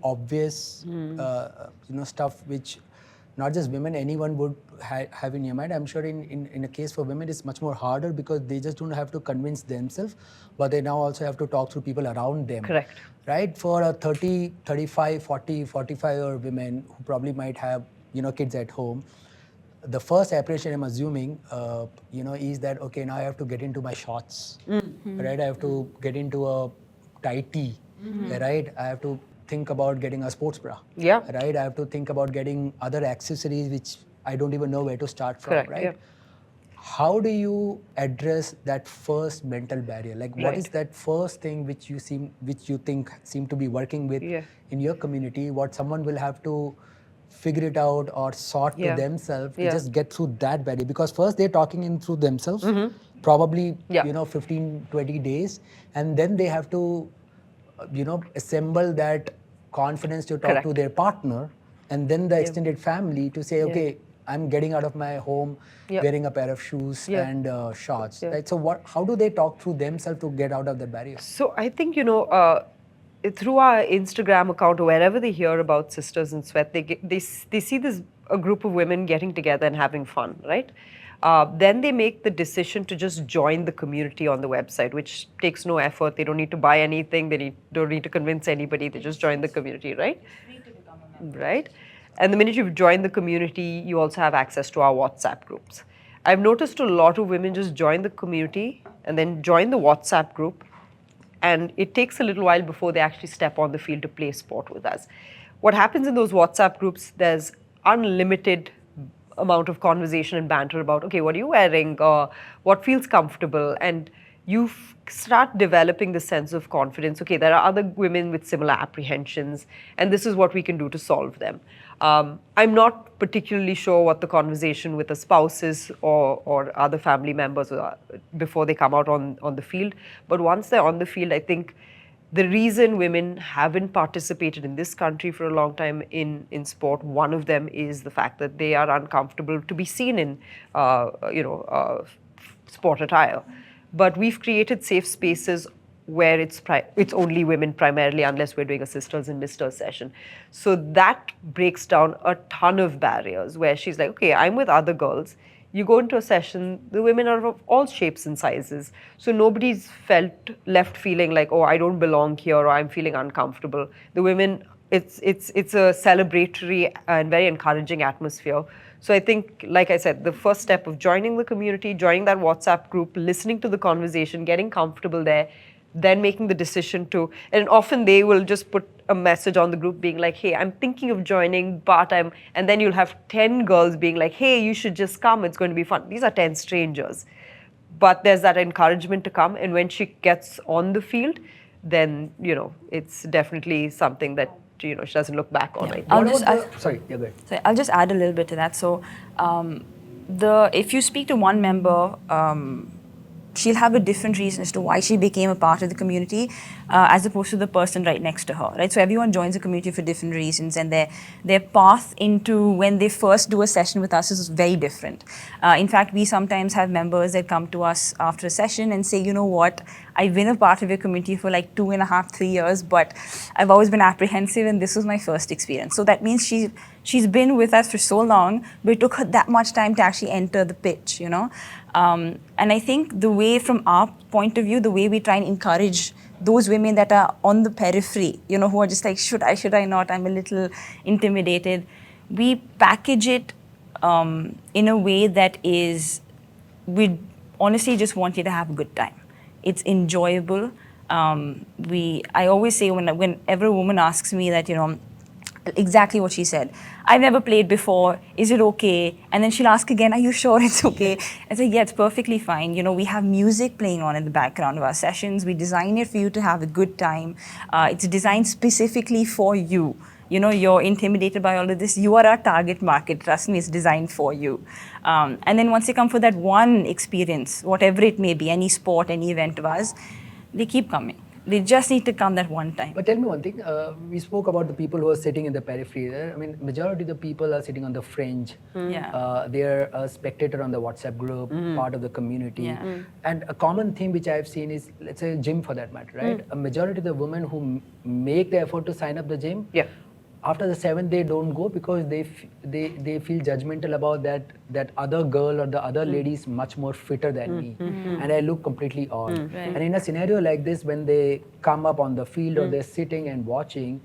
obvious, stuff which not just women, anyone would have in your mind. I'm sure in a case for women, it's much more harder because they just don't have to convince themselves, but they now also have to talk through people around them. Correct. Right? For a 30, 35, 40, 45-year women who probably might have, kids at home, the first apprehension I'm assuming, is that, okay, now I have to get into my shorts, right? I have to get into a tight tee, right? I have to think about getting a sports bra, right? I have to think about getting other accessories which I don't even know where to start from, Correct, right? yeah. How do you address that first mental barrier? Like, what is that first thing which you think seem to be working with in your community? What someone will have to figure it out or sort to themselves to just get through that barrier? Because first they're talking in through themselves, probably 15, 20 days, and then they have to assemble that confidence to talk to their partner, and then the extended family to say, okay, I'm getting out of my home, wearing a pair of shoes and shorts, right? So how do they talk through themselves to get out of the barrier? So I think, through our Instagram account or wherever they hear about Sisters in Sweat, they see a group of women getting together and having fun, right? Then they make the decision to just join the community on the website, which takes no effort. They don't need to buy anything. They don't need to convince anybody. They just join the community, right? Free to become a member. Right? And the minute you've joined the community, you also have access to our WhatsApp groups. I've noticed a lot of women just join the community and then join the WhatsApp group, and it takes a little while before they actually step on the field to play sport with us. What happens in those WhatsApp groups, there's unlimited amount of conversation and banter about, okay, what are you wearing, or what feels comfortable, and you start developing the sense of confidence. Okay, there are other women with similar apprehensions, and this is what we can do to solve them. I'm not particularly sure what the conversation with a spouse is or other family members before they come out on the field. But once they're on the field, I think the reason women haven't participated in this country for a long time in sport, one of them is the fact that they are uncomfortable to be seen in, sport attire. But we've created safe spaces where it's only women primarily, unless we're doing a Sisters and Misters session. So that breaks down a ton of barriers where she's like, okay, I'm with other girls. You go into a session, the women are of all shapes and sizes. So nobody's left feeling like, oh, I don't belong here, or I'm feeling uncomfortable. The women, it's a celebratory and very encouraging atmosphere. So I think, like I said, the first step of joining the community, joining that WhatsApp group, listening to the conversation, getting comfortable there, then making the decision to, and often they will just put a message on the group being like, hey, I'm thinking of joining, but and then you'll have 10 girls being like, hey, you should just come, it's going to be fun. These are 10 strangers. But there's that encouragement to come, and when she gets on the field, then, it's definitely something that, she doesn't look back on. Yeah. Right? Go ahead. So I'll just add a little bit to that. So if you speak to one member, she'll have a different reason as to why she became a part of the community as opposed to the person right next to her, right? So everyone joins the community for different reasons, and their path into when they first do a session with us is very different. In fact, we sometimes have members that come to us after a session and say, you know what, I've been a part of your community for like 2.5, 3 years, but I've always been apprehensive, and this was my first experience. So that means she's been with us for so long, but it took her that much time to actually enter the pitch, And I think the way, from our point of view, the way we try and encourage those women that are on the periphery, who are just like, should I not? I'm a little intimidated. We package it in a way that we honestly just want you to have a good time. It's enjoyable. I always say whenever a woman asks me that, exactly what she said. I've never played before. Is it okay? And then she'll ask again, are you sure it's okay? I say, yeah, it's perfectly fine. We have music playing on in the background of our sessions. We design it for you to have a good time. It's designed specifically for you. You're intimidated by all of this. You are our target market. Trust me, it's designed for you. And then once you come for that one experience, whatever it may be, any sport, any event of ours, they keep coming. They just need to come that one time. But tell me one thing. We spoke about the people who are sitting in the periphery. I mean, majority of the people are sitting on the fringe. Yeah. They're a spectator on the WhatsApp group, part of the community. Yeah. And a common theme which I've seen is, let's say, gym for that matter, right? A majority of the women who make the effort to sign up the gym, after the 7th they don't go because they feel judgmental about that other girl or the other lady is much more fitter than me, and I look completely odd. Right. And in a scenario like this, when they come up on the field or they're sitting and watching,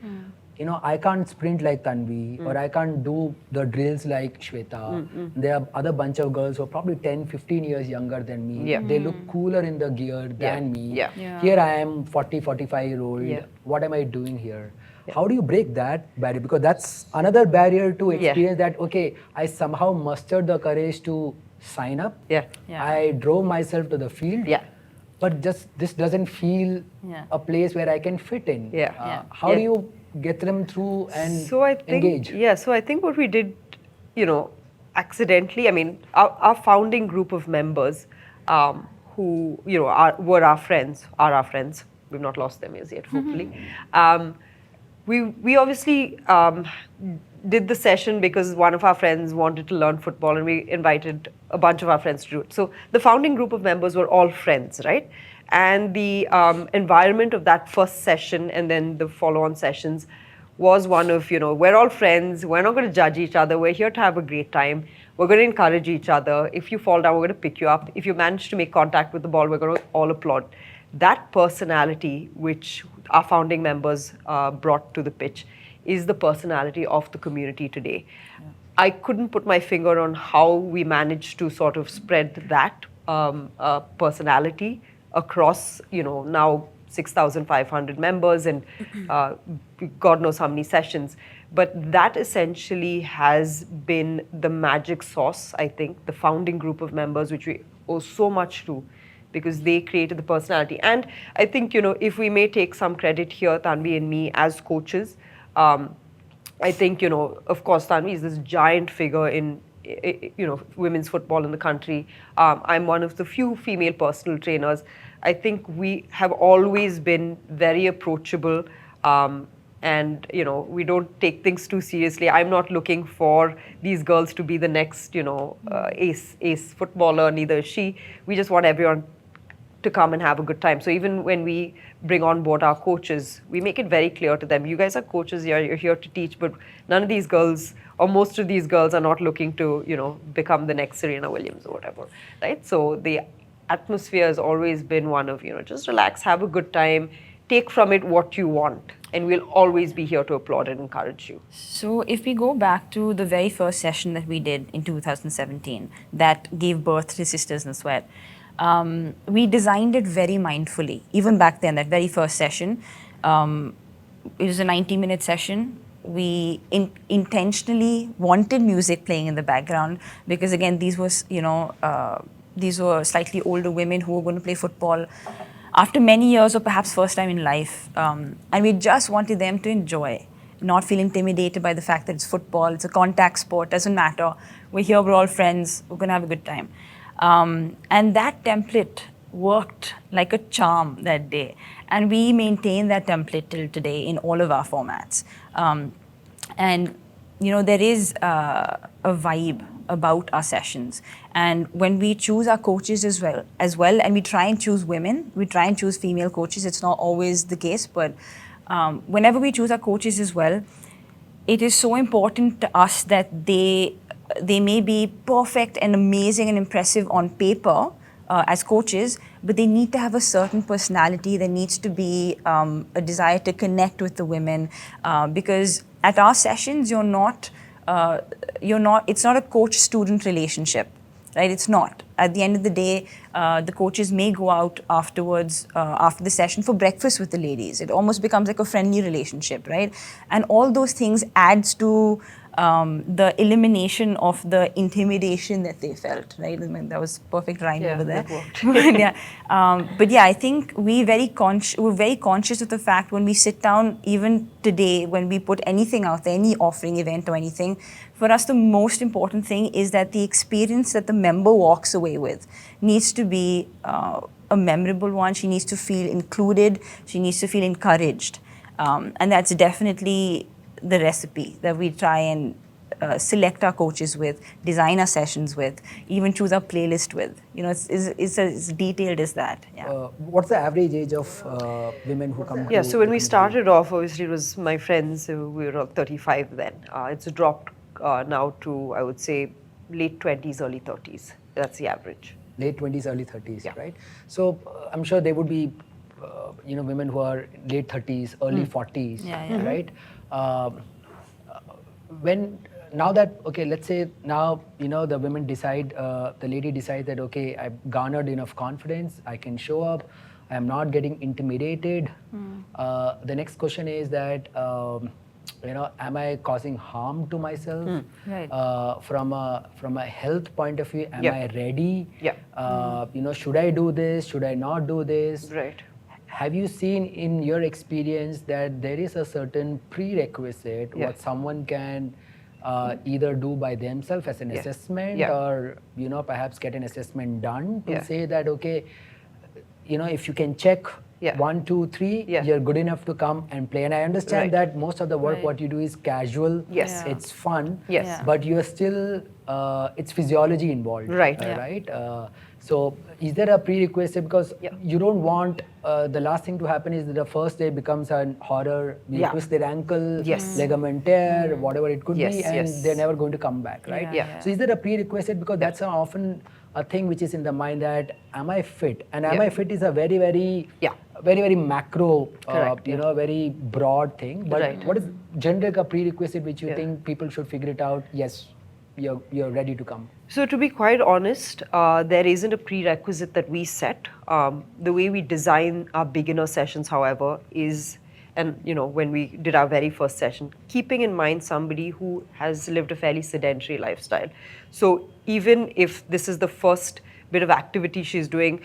I can't sprint like Tanvi or I can't do the drills like Swetha. There are other bunch of girls who are probably 10, 15 years younger than me. Yeah. They look cooler in the gear than me. Yeah. Yeah. Here I am, 40, 45-year-old. Yeah. What am I doing here? How do you break that barrier? Because that's another barrier to experience that, okay, I somehow mustered the courage to sign up. Yeah. Yeah. I drove myself to the field. Yeah. But just this doesn't feel Yeah. a place where I can fit in. Yeah. Yeah. How do you get them through and So I think, engage? yeah, so I think what we did, accidentally, I mean, our founding group of members who, were our friends, are our friends. We've not lost them as yet, hopefully. We obviously did the session because one of our friends wanted to learn football and we invited a bunch of our friends to do it. So the founding group of members were all friends, right? And the environment of that first session and then the follow-on sessions was one of, we're all friends, we're not going to judge each other, we're here to have a great time, we're going to encourage each other. If you fall down, we're going to pick you up. If you manage to make contact with the ball, we're going to all applaud. That personality which our founding members brought to the pitch is the personality of the community today. Yeah. I couldn't put my finger on how we managed to sort of spread that personality across, now 6,500 members and God knows how many sessions. But that essentially has been the magic sauce, I think, the founding group of members, which we owe so much to, because they created the personality. And I think, if we may take some credit here, Tanvi and me as coaches, I think, of course, Tanvi is this giant figure in, women's football in the country. I'm one of the few female personal trainers. I think we have always been very approachable, and we don't take things too seriously. I'm not looking for these girls to be the next, ace footballer, neither is she. We just want everyone to come and have a good time. So even when we bring on board our coaches, we make it very clear to them, you guys are coaches, you're here to teach, but none of these girls, or most of these girls, are not looking to, become the next Serena Williams or whatever, right? So the atmosphere has always been one of, just relax, have a good time, take from it what you want, and we'll always be here to applaud and encourage you. So if we go back to the very first session that we did in 2017 that gave birth to Sisters in Sweat, we designed it very mindfully. Even back then, that very first session, it was a 90-minute session. We intentionally wanted music playing in the background because, again, these were slightly older women who were going to play football after many years or perhaps first time in life. And we just wanted them to enjoy, not feel intimidated by the fact that it's football, it's a contact sport, doesn't matter. We're here, we're all friends, we're going to have a good time. And that template worked like a charm that day. And we maintain that template till today in all of our formats. And, there is a vibe about our sessions. And when we choose our coaches as well, and we try and choose women, we try and choose female coaches, it's not always the case, but whenever we choose our coaches as well, it is so important to us that they may be perfect and amazing and impressive on paper as coaches, but they need to have a certain personality. There needs to be a desire to connect with the women, because at our sessions, it's not a coach-student relationship, right? It's not. At the end of the day, the coaches may go out afterwards, after the session, for breakfast with the ladies. It almost becomes like a friendly relationship, right? And all those things adds to the elimination of the intimidation that they felt, right? I mean, that was perfect rhyme over there. But I think we're very conscious of the fact when we sit down, even today, when we put anything out there, any offering, event or anything, for us the most important thing is that the experience that the member walks away with needs to be a memorable one. She needs to feel included. She needs to feel encouraged. And that's definitely the recipe that we try and select our coaches with, design our sessions with, even choose our playlist with. It's as detailed as that. Yeah. What's the average age of women who come? Yeah, so when we started off, obviously it was my friends, we were all 35 then. It's dropped now to, I would say, late 20s, early 30s. That's the average. Late 20s, early 30s, Yeah. right? So I'm sure there would be, women who are late 30s, early 40s, Yeah, yeah. right? when now that okay, let's say now the women decide, the lady decides that okay, I've garnered enough confidence, I can show up, I'm not getting intimidated. The next question is that am I causing harm to myself? Right. From a health point of view, am Yeah. I ready? Yeah. Should I do this? Should I not do this? Right. Have you seen in your experience that there is a certain prerequisite Yeah. what someone can either do by themselves as an Yeah. assessment, Yeah. or perhaps get an assessment done to Yeah. say that okay, if you can check Yeah. 1, 2, 3, Yeah. you're good enough to come and play. And I understand Right. that most of the work Right. what you do is casual. Yes. Yeah. It's fun. Yes. Yeah. But you're still it's physiology involved. Right. Yeah. Right. So is there a prerequisite, because Yeah. you don't want the last thing to happen is that the first day becomes a horror, they Yeah. twist their ankle, Yes. ligament tear, whatever it could Yes, be, and yes. they're never going to come back, right? Yeah, Yeah. So is there a prerequisite, because that's often a thing which is in the mind, that am I fit? And am Yeah. I fit is a very, very Yeah. very, very macro, Correct, yeah. very broad thing. But Right. what is generic a prerequisite which you Yeah. think people should figure it out? Yes, you're ready to come. So to be quite honest, there isn't a prerequisite that we set. The way we design our beginner sessions, however, is, and when we did our very first session, keeping in mind somebody who has lived a fairly sedentary lifestyle. So even if this is the first bit of activity she's doing,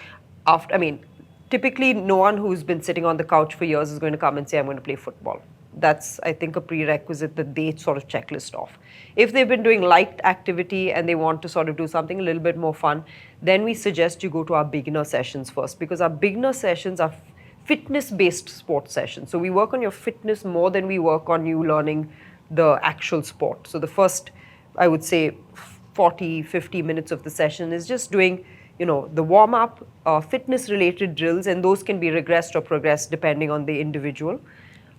typically no one who's been sitting on the couch for years is going to come and say, I'm going to play football. That's, I think, a prerequisite that they sort of checklist off. If they've been doing light activity and they want to sort of do something a little bit more fun, then we suggest you go to our beginner sessions first, because our beginner sessions are fitness-based sports sessions. So we work on your fitness more than we work on you learning the actual sport. So the first, I would say, 40, 50 minutes of the session is just doing the warm-up, fitness-related drills, and those can be regressed or progressed depending on the individual.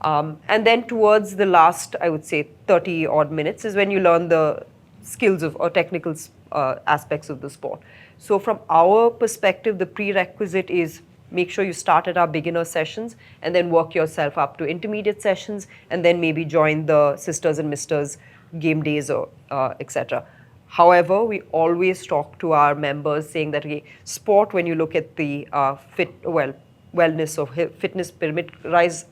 And then towards the last, I would say, 30 odd minutes is when you learn the skills or technical aspects of the sport. So from our perspective, the prerequisite is make sure you start at our beginner sessions and then work yourself up to intermediate sessions, and then maybe join the Sisters and Misters game days or etc. However, we always talk to our members saying that sport, when you look at the wellness or fitness pyramid, lies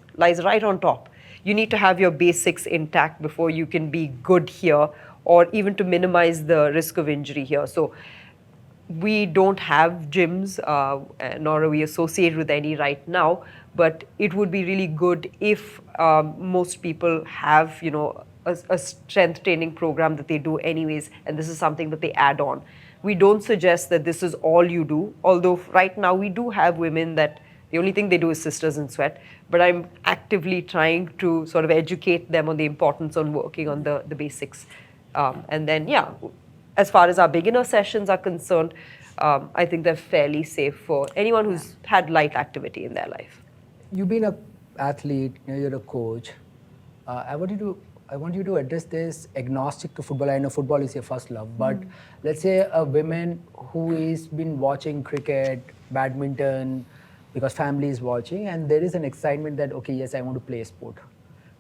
right on top. You need to have your basics intact before you can be good here, or even to minimize the risk of injury here. So we don't have gyms, nor are we associated with any right now, but it would be really good if most people have, a strength training program that they do anyways, and this is something that they add on. We don't suggest that this is all you do, although right now we do have women that the only thing they do is Sisters in Sweat, but I'm actively trying to sort of educate them on the importance on working on the basics. And then, as far as our beginner sessions are concerned, I think they're fairly safe for anyone who's had light activity in their life. You've been an athlete, you're a coach. I want you to address this agnostic to football. I know football is your first love, but let's say a woman who has been watching cricket, badminton, because family is watching, and there is an excitement that, okay, yes, I want to play a sport.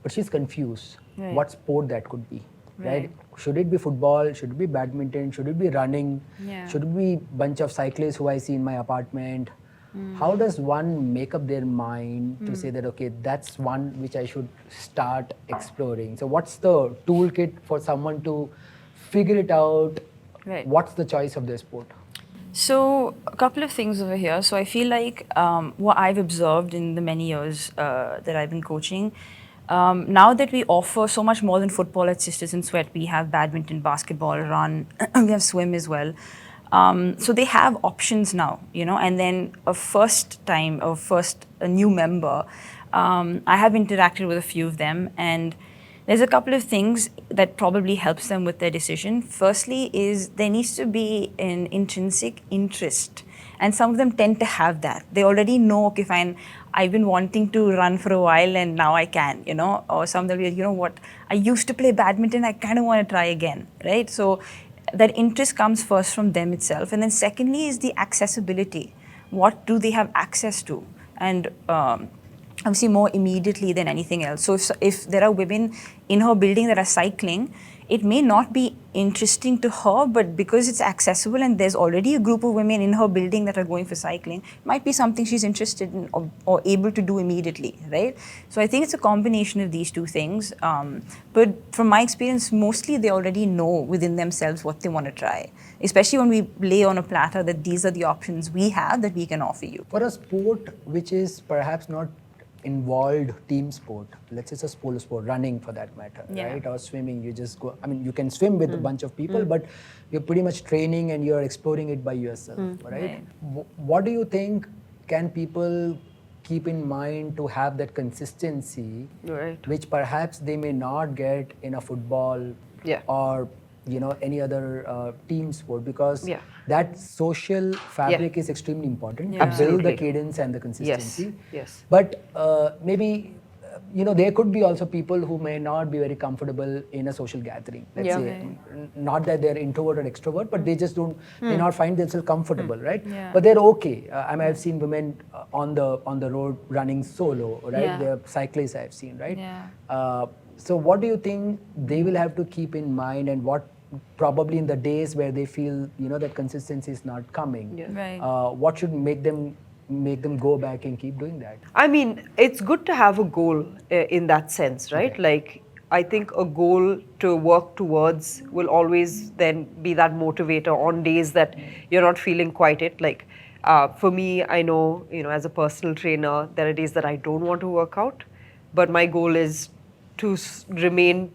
But she's confused Right. what sport that could be, right? Right. Should it be football? Should it be badminton? Should it be running? Yeah. Should it be bunch of cyclists who I see in my apartment? How does one make up their mind to say that, okay, that's one which I should start exploring? So what's the toolkit for someone to figure it out? Right. What's the choice of their sport? So a couple of things over here. So I feel like what I've observed in the many years that I've been coaching, now that we offer so much more than football at Sisters in Sweat, we have badminton, basketball, run, we have swim as well. So they have options now, and then a new member, I have interacted with a few of them, and there's a couple of things that probably helps them with their decision. Firstly is there needs to be an intrinsic interest, and some of them tend to have that. They already know, okay, fine, I've been wanting to run for a while and now I can, or some they'll be, what, I used to play badminton, I kind of want to try again, right? So that interest comes first from them itself. And then secondly is the accessibility. What do they have access to? And obviously more immediately than anything else. So if there are women in her building that are cycling, it may not be interesting to her, but because it's accessible and there's already a group of women in her building that are going for cycling, it might be something she's interested in or able to do immediately, right? So I think it's a combination of these two things. But from my experience, mostly they already know within themselves what they want to try, especially when we lay on a platter that these are the options we have that we can offer you. For a sport which is perhaps not involved team sport, let's say it's a polo sport, running for that matter, right? Or swimming, you just go, I mean, you can swim with a bunch of people, but you're pretty much training and you're exploring it by yourself, right? What do you think can people keep in mind to have that consistency, which perhaps they may not get in a football or any other team sport, because that social fabric is extremely important to build the cadence and the consistency. But maybe there could be also people who may not be very comfortable in a social gathering. Let's say, not that they're introvert or extrovert, but they just may not find themselves comfortable, right? But they're okay. I mean, I've seen women on the road running solo, right? They're cyclists I've seen, right? So what do you think they will have to keep in mind, and what probably in the days where they feel that consistency is not coming, what should make them go back and keep doing that? I mean, it's good to have a goal in that sense, right? Like, I think a goal to work towards will always then be that motivator on days that you're not feeling quite it. Like, for me, I know, as a personal trainer, there are days that I don't want to work out, but my goal is to remain,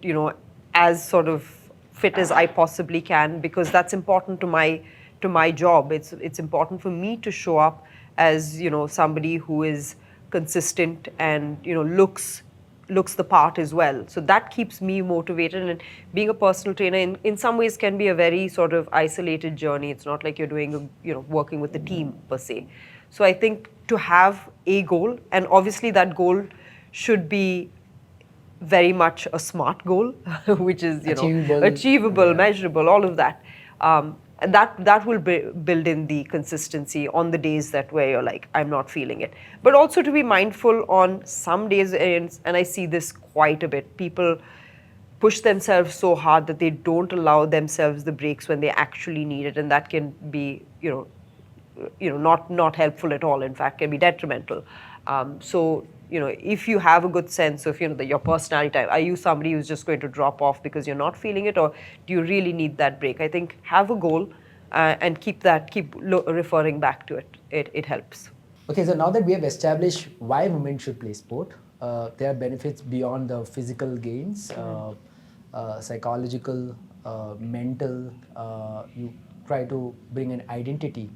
as sort of fit as I possibly can, because that's important to my job. It's important for me to show up as somebody who is consistent and looks the part as well. So that keeps me motivated. And being a personal trainer in some ways can be a very sort of isolated journey. It's not like you're doing working with the team per se. So I think to have a goal, and obviously that goal should be very much a SMART goal, which is achievable, measurable, all of that. And that will build in the consistency on the days where you're like, I'm not feeling it. But also to be mindful on some days, and I see this quite a bit, people push themselves so hard that they don't allow themselves the breaks when they actually need it, and that can be not helpful at all. In fact, can be detrimental. So if you have a good sense of your personality type, are you somebody who's just going to drop off because you're not feeling it, or do you really need that break? I think have a goal and keep referring back to it. It helps. Okay, so now that we have established why women should play sport, there are benefits beyond the physical gains, psychological, mental. You try to bring an identity.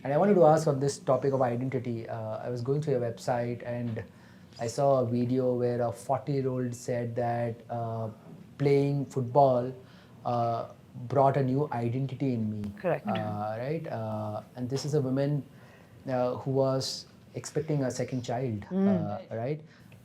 And I wanted to ask on this topic of identity. I was going through your website and I saw a video where a 40-year-old said that playing football brought a new identity in me. Correct. Right? And this is a woman who was expecting a second child, right?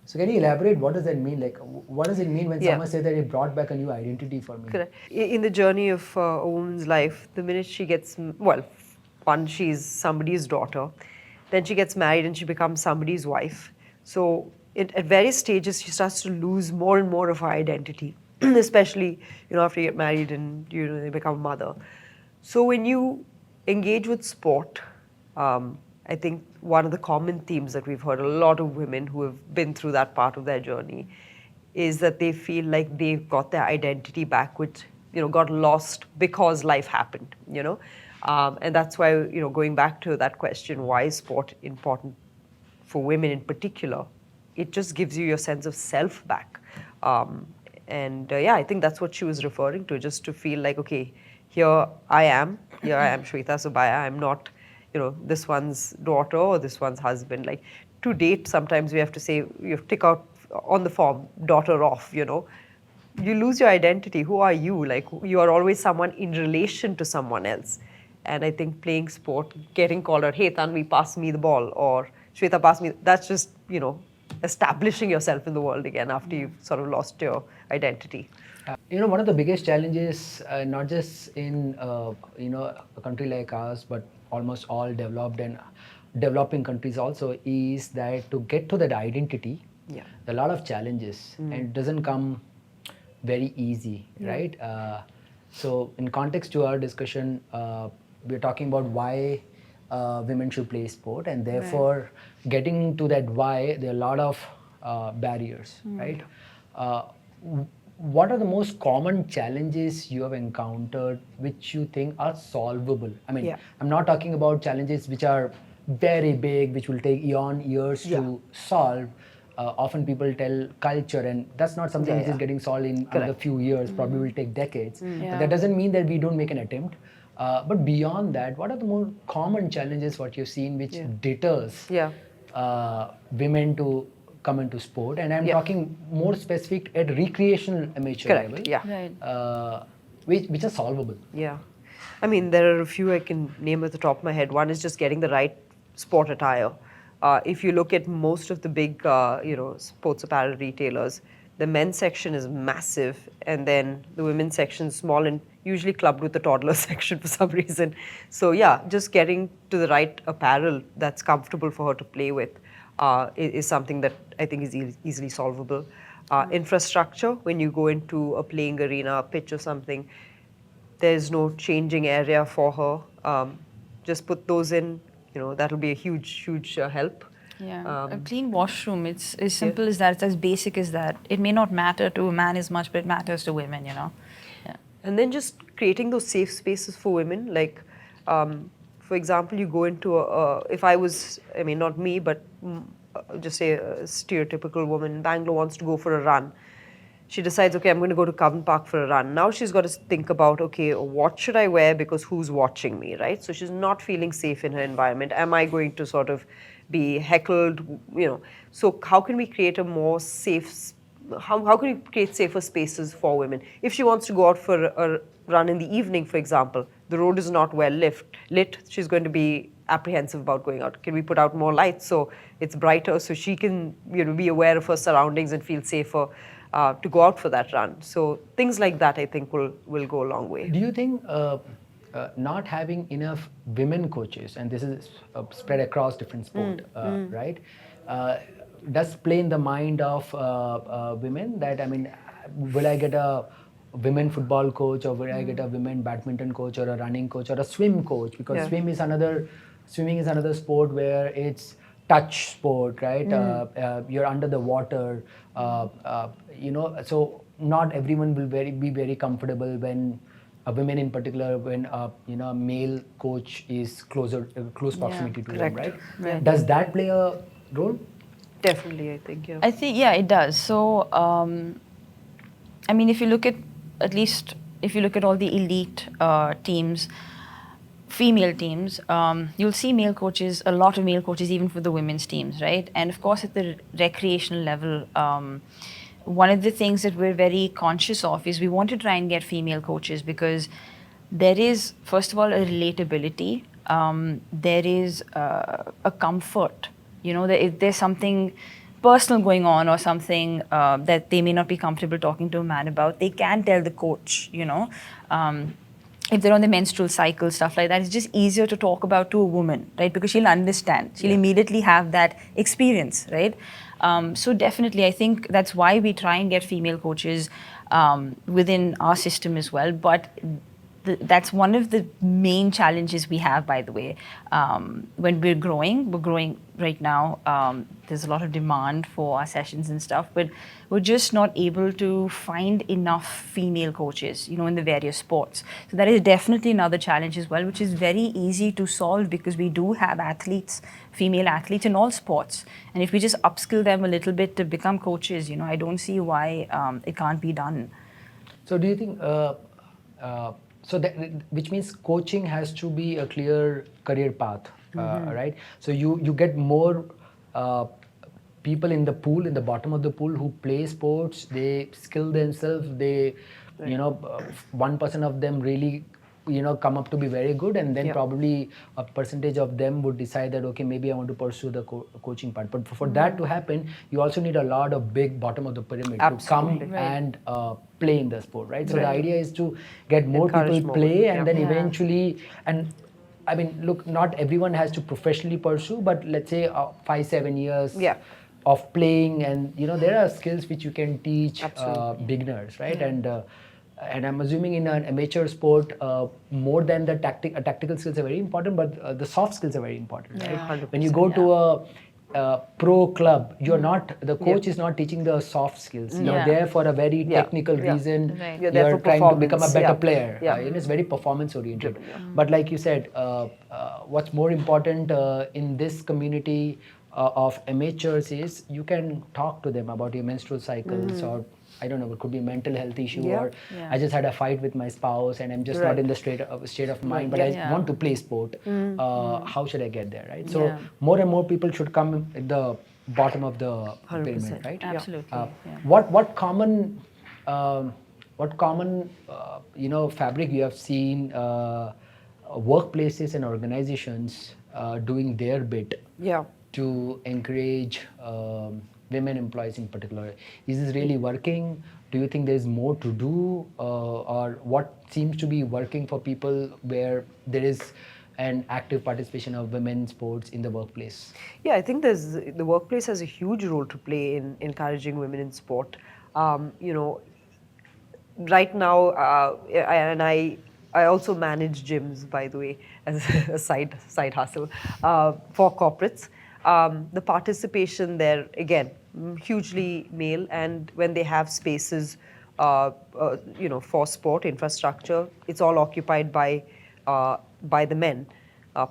So can you elaborate, what does that mean? Like, what does it mean when someone says that it brought back a new identity for me? Correct. In the journey of a woman's life, the minute she gets, one, she's somebody's daughter, then she gets married and she becomes somebody's wife. So at various stages, she starts to lose more and more of her identity, especially after you get married and you become a mother. So when you engage with sport, I think one of the common themes that we've heard a lot of women who have been through that part of their journey is that they feel like they've got their identity back, which got lost because life happened. And that's why, going back to that question, why is sport important for women in particular? It just gives you your sense of self back. I think that's what she was referring to, just to feel like, okay, here I am, Swetha Subbaiah. I'm not, this one's daughter or this one's husband. Like, to date, sometimes we have to say, you have to tick out on the form, daughter off, You lose your identity. Who are you? Like, you are always someone in relation to someone else. And I think playing sport, getting called out, hey, Tanvi, pass me the ball, or Swetha, pass me, that's just, establishing yourself in the world again after you've sort of lost your identity. One of the biggest challenges, not just in, a country like ours, but almost all developed and developing countries also is that to get to that identity, Yeah. there are a lot of challenges and it doesn't come very easy, right? So in context to our discussion, we're talking about why women should play sport, and therefore getting to that why, there are a lot of barriers, right? What are the most common challenges you have encountered which you think are solvable? I mean, Yeah. I'm not talking about challenges which are very big, which will take years to solve. Often people tell culture, and that's not something which is getting solved in another few years, probably will take decades. But that doesn't mean that we don't make an attempt. But beyond that, what are the more common challenges what you've seen which deters women to come into sport? And I'm talking more specific at recreational amateur level, which are solvable. Yeah. I mean, there are a few I can name at the top of my head. One is just getting the right sport attire. If you look at most of the big, sports apparel retailers, the men's section is massive, and then the women's section is small and usually clubbed with the toddler section for some reason. So yeah, just getting to the right apparel that's comfortable for her to play with is something that I think is easily solvable. Infrastructure, when you go into a playing arena, a pitch or something, there's no changing area for her. Just put those in, that'll be a huge help. Yeah, a clean washroom, it's as simple as that, it's as basic as that. It may not matter to a man as much, but it matters to women, Yeah. And then just creating those safe spaces for women. Like, for example, you go into if I was, I mean, not me, but just say a stereotypical woman in Bangalore wants to go for a run. She decides, okay, I'm going to go to Coven Park for a run. Now she's got to think about, okay, what should I wear because who's watching me, right? So she's not feeling safe in her environment. Am I going to sort of be heckled, So how can we create a more safe, how can we create safer spaces for women? If she wants to go out for a run in the evening, for example, the road is not well lit, she's going to be apprehensive about going out. Can we put out more lights so it's brighter so she can be aware of her surroundings and feel safer to go out for that run? So things like that I think will go a long way. Do you think not having enough women coaches, and this is spread across different sport, right, does play in the mind of women that, I mean, will I get a women football coach, or will I get a women badminton coach, or a running coach, or a swim coach? Because swimming is another sport where it's touch sport, right? You're under the water, so not everyone will be very comfortable when women in particular, when a male coach is close proximity to them, right? Does that play a role? Definitely, I think, I think, it does. So, I mean, if you look at all the elite teams, female teams, you'll see male coaches, a lot of male coaches, even for the women's teams, right? And of course, at the recreational level, one of the things that we're very conscious of is we want to try and get female coaches because there is, first of all, a relatability. There is a comfort. That if there's something personal going on or something that they may not be comfortable talking to a man about, they can tell the coach, if they're on the menstrual cycle, stuff like that, it's just easier to talk about to a woman, right? Because she'll understand. She'll immediately have that experience, right? So definitely, I think that's why we try and get female coaches within our system as well. But that's one of the main challenges we have, by the way. When we're growing right now. There's a lot of demand for our sessions and stuff, but we're just not able to find enough female coaches, in the various sports. So that is definitely another challenge as well, which is very easy to solve because we do have female athletes in all sports. And if we just upskill them a little bit to become coaches, I don't see why it can't be done. So do you think, which means coaching has to be a clear career path, right? So you get more people in the pool, in the bottom of the pool, who play sports, they skill themselves, they, 1% of them really, come up to be very good, and then probably a percentage of them would decide that, okay, maybe I want to pursue the coaching part. But for that to happen, you also need a lot of big bottom of the pyramid to come and play in the sport, right? So the idea is to get more people play, and then eventually, and I mean, look, not everyone has to professionally pursue, but let's say 5-7 years Yeah. of playing, and there are skills which you can teach beginners, right? And I'm assuming in an amateur sport, more than the tactical skills are very important, but the soft skills are very important, right? 100%, When you go to a pro club, you're not, the coach is not teaching the soft skills. You're Yeah. there for a very technical Yeah. reason. Right. You're there for trying to become a performance. better Yeah. player. Yeah. It's very performance oriented. But like you said, what's more important in this community of amateurs is you can talk to them about your menstrual cycles, or I don't know, it could be a mental health issue, Yeah. or Yeah. I just had a fight with my spouse and I'm just not Right. in the state of mind, but I Yeah. want to play sport. How should I get there, right? So Yeah. more and more people should come at the bottom of the 100%. pyramid, right? Absolutely. Yeah. What common fabric you have seen workplaces and organizations doing their bit Yeah. to encourage women employees in particular? Is this really working? Do you think there's more to do, or what seems to be working for people where there is an active participation of women in sports in the workplace? Yeah, I think the workplace has a huge role to play in encouraging women in sport. Right now, I also manage gyms, by the way, as a side hustle for corporates. The participation there, again, hugely male, and when they have spaces, for sport infrastructure, it's all occupied by the men.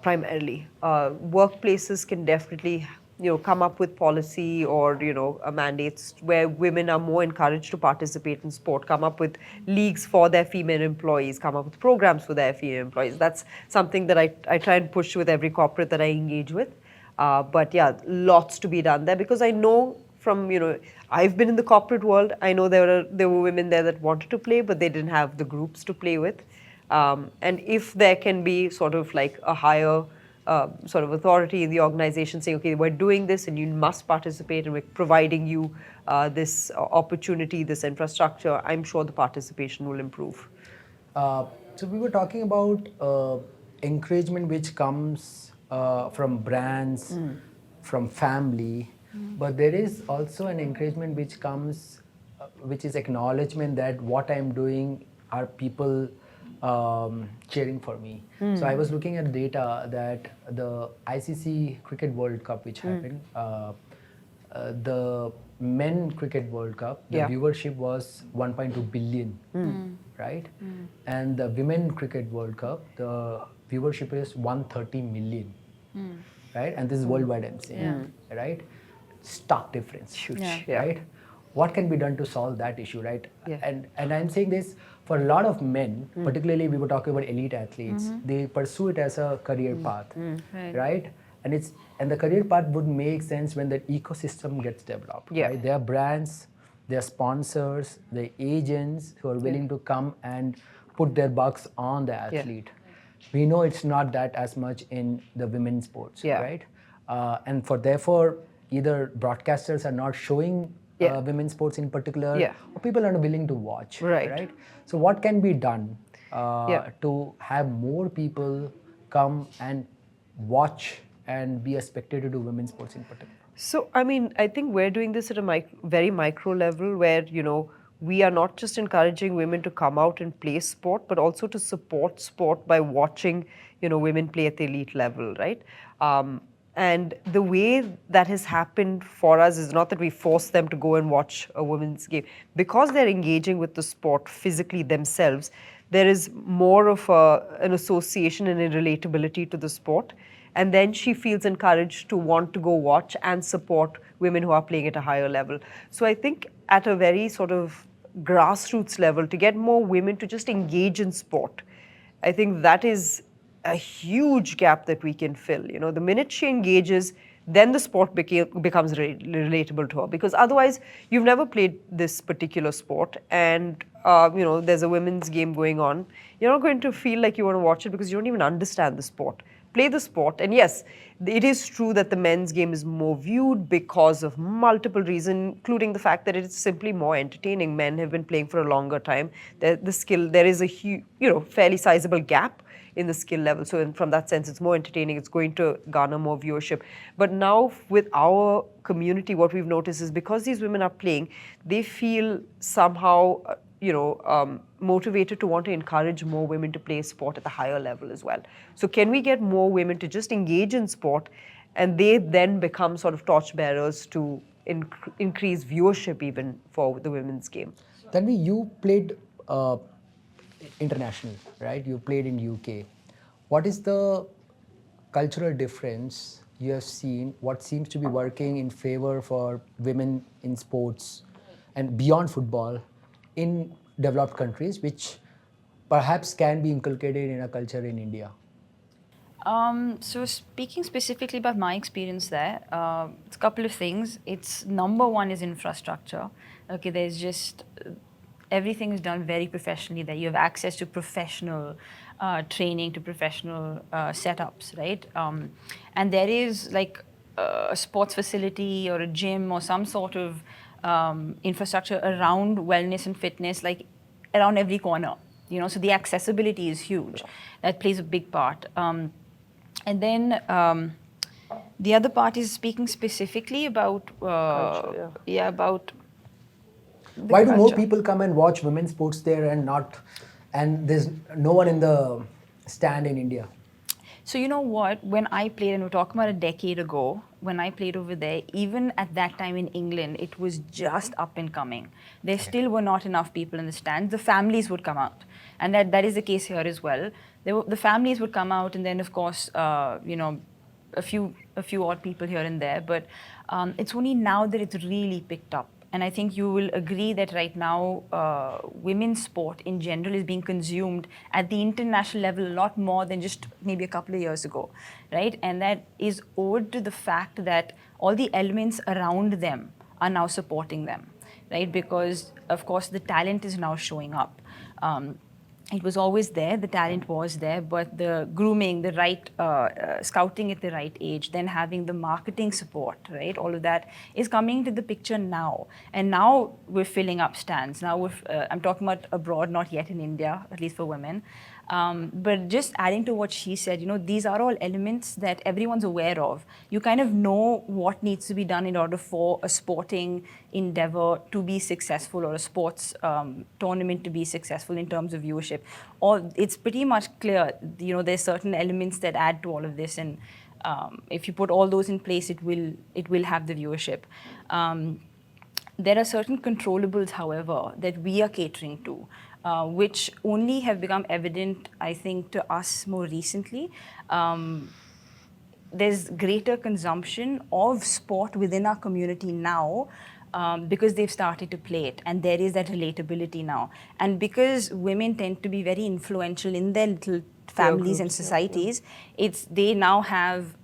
Primarily, workplaces can definitely come up with policy or mandates where women are more encouraged to participate in sport, come up with leagues for their female employees, come up with programs for their female employees. That's something that I try and push with every corporate that I engage with. But yeah, lots to be done there, because I know from I've been in the corporate world. I know there were women there that wanted to play, but they didn't have the groups to play with. And if there can be sort of like a higher sort of authority in the organization saying, okay, we're doing this and you must participate, and we're providing you this opportunity, this infrastructure, I'm sure the participation will improve. So we were talking about encouragement which comes from brands, from family, but there is also an encouragement which comes, which is acknowledgement that what I'm doing are people cheering for me. So I was looking at data that the ICC Cricket World Cup, which happened, the men Cricket World Cup, the viewership was 1.2 billion, right? And the women Cricket World Cup, the viewership is 130 million, right? And this is worldwide, I'm saying, right? Stark difference, huge, right? What can be done to solve that issue, right? And I'm saying this for a lot of men, particularly we were talking about elite athletes, they pursue it as a career path, right? And the career path would make sense when the ecosystem gets developed, right? There are brands, there are sponsors, there are agents who are willing to come and put their bucks on the athlete. We know it's not that as much in the women's sports, right? And therefore, either broadcasters are not showing women's sports in particular, or people are willing to watch, right? So what can be done to have more people come and watch and be a spectator to women's sports in particular? So, I mean, I think we're doing this at a very micro level where, we are not just encouraging women to come out and play sport, but also to support sport by watching, women play at the elite level, right? And the way that has happened for us is not that we force them to go and watch a women's game. Because they're engaging with the sport physically themselves, there is more of an association and a relatability to the sport. And then she feels encouraged to want to go watch and support women who are playing at a higher level. So I think at a very sort of grassroots level, to get more women to just engage in sport, I think that is a huge gap that we can fill. The minute she engages, then the sport becomes relatable to her. Because otherwise, you've never played this particular sport, and there's a women's game going on. You're not going to feel like you want to watch it because you don't even understand the sport. play the sport. And yes, it is true that the men's game is more viewed because of multiple reasons, including the fact that it is simply more entertaining. Men have been playing for a longer time. The skill, there is a fairly sizable gap in the skill level. So from that sense, it's more entertaining. It's going to garner more viewership. But now with our community, what we've noticed is because these women are playing, they feel somehow, motivated to want to encourage more women to play sport at the higher level as well. So can we get more women to just engage in sport, and they then become sort of torchbearers to increase viewership even for the women's game? Tanvi, you played international, right? You played in UK. What is the cultural difference you have seen? What seems to be working in favor for women in sports and beyond football in developed countries, which perhaps can be inculcated in a culture in India? So speaking specifically about my experience there, it's a couple of things. It's number one is infrastructure. Okay, there's just everything is done very professionally there. You have access to professional training, to professional setups, right? And there is like a sports facility or a gym or some sort of infrastructure around wellness and fitness, like around every corner. So the accessibility is huge. That plays a big part. And then the other part is speaking specifically about Culture, about the Why do more culture. people come and watch women's sports there and there's no one in the stand in India? So you know what? When I played, and we're talking about a decade ago, when I played over there, even at that time in England, it was just up and coming. There still were not enough people in the stands. The families would come out, and that is the case here as well. The families would come out, and then of course, a few odd people here and there. But it's only now that it's really picked up. And I think you will agree that right now, women's sport in general is being consumed at the international level a lot more than just maybe a couple of years ago, right? And that is owed to the fact that all the elements around them are now supporting them, right? Because, of course, the talent is now showing up. It was always there, the talent was there, but the grooming, the right scouting at the right age, then having the marketing support, right? All of that is coming to the picture now. And now we're filling up stands. Now I'm talking about abroad, not yet in India, at least for women. But just adding to what she said, these are all elements that everyone's aware of. You kind of know what needs to be done in order for a sporting endeavor to be successful or a sports tournament to be successful in terms of viewership. Or it's pretty much clear, there's certain elements that add to all of this, and if you put all those in place, it will have the viewership. There are certain controllables, however, that we are catering to, which only have become evident, I think, to us more recently. There's greater consumption of sport within our community now because they've started to play it, and there is that relatability now. And because women tend to be very influential in their little families and societies, they now have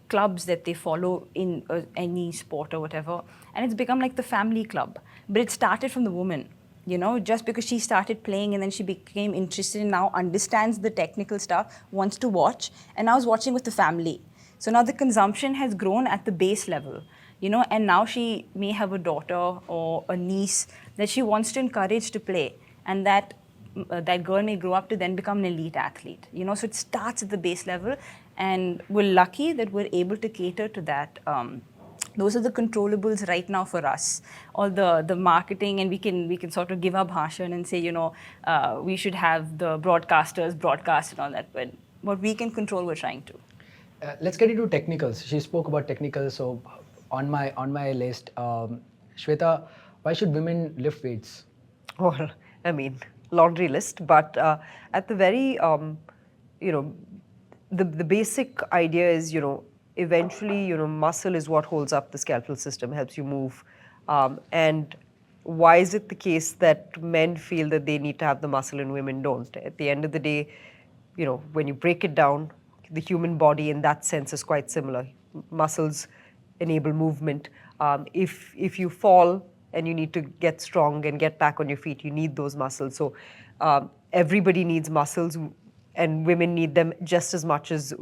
clubs that they follow in any sport or whatever, and it's become like the family club. But it started from the woman. Just because she started playing and then she became interested and now understands the technical stuff, wants to watch, and now is watching with the family. So now the consumption has grown at the base level, and now she may have a daughter or a niece that she wants to encourage to play, and that girl may grow up to then become an elite athlete. So it starts at the base level, and we're lucky that we're able to cater to that. Those are the controllables right now for us. All the marketing, and we can sort of give our bhashan and say, we should have the broadcasters broadcast and all that. But what we can control, we're trying to. Let's get into technicals. She spoke about technicals, so on my list, Swetha, why should women lift weights? Well, I mean, laundry list, but at the very, the basic idea is, eventually, muscle is what holds up the skeletal system, helps you move. And why is it the case that men feel that they need to have the muscle and women don't? At the end of the day, when you break it down, the human body in that sense is quite similar. Muscles enable movement. If you fall and you need to get strong and get back on your feet, you need those muscles. So everybody needs muscles. and women need them just as much as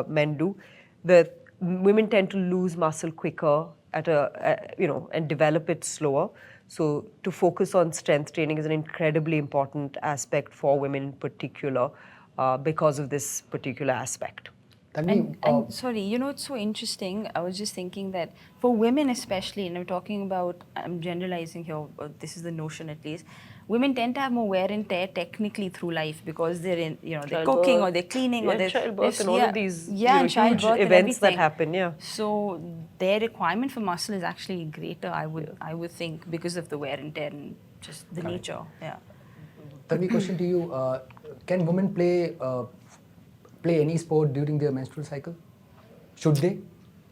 men do. The women tend to lose muscle quicker and develop it slower. So to focus on strength training is an incredibly important aspect for women in particular because of this particular aspect. Tanvi, And sorry, it's so interesting. I was just thinking that for women especially, and I'm talking about, I'm generalizing here, this is the notion at least, women tend to have more wear and tear technically through life because they're in, they're cooking or they're cleaning or they're childbirth and all of these and huge childbirth and events that everything. happen. Yeah. So their requirement for muscle is actually greater, I would think, because of the wear and tear and just the nature. Yeah. Tanvi, question to you: can women play any sport during their menstrual cycle? Should they?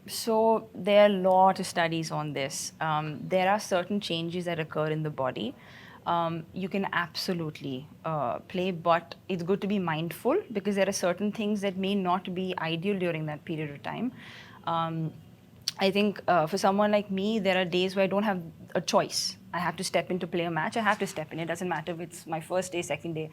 So there are a lot of studies on this. There are certain changes that occur in the body. You can absolutely play, but it's good to be mindful because there are certain things that may not be ideal during that period of time. I think for someone like me, there are days where I don't have a choice. I have to step in to play a match. I have to step in. It doesn't matter if it's my first day, second day.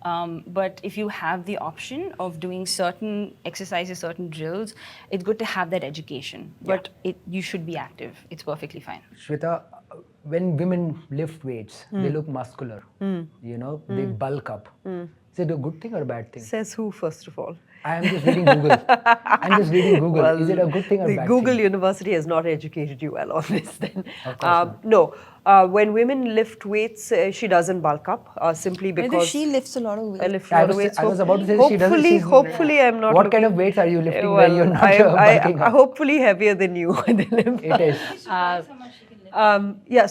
But if you have the option of doing certain exercises, certain drills, it's good to have that education. But you should be active. It's perfectly fine. Swetha, when women lift weights, they look muscular. They bulk up. Is it a good thing or a bad thing? Says who, first of all? I am just reading Google. Well, Is it a good thing or the bad Google thing? University has not educated you well on this then. Of course not. No. When women lift weights, she doesn't bulk up simply because... Whether she lifts a lot of weight. I lift a lot of weights. I was about to say she doesn't. Hopefully, I'm not. What kind of weights are you lifting where Well, you're not bulking up? hopefully heavier than you. It is.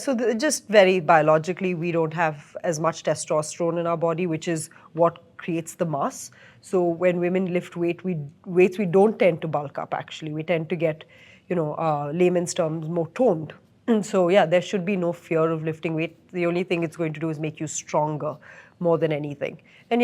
So just very biologically, we don't have as much testosterone in our body, which is what creates the mass. So when women lift weights, we don't tend to bulk up. Actually, we tend to get, layman's terms, more toned. So there should be no fear of lifting weight. The only thing it's going to do is make you stronger more than anything. And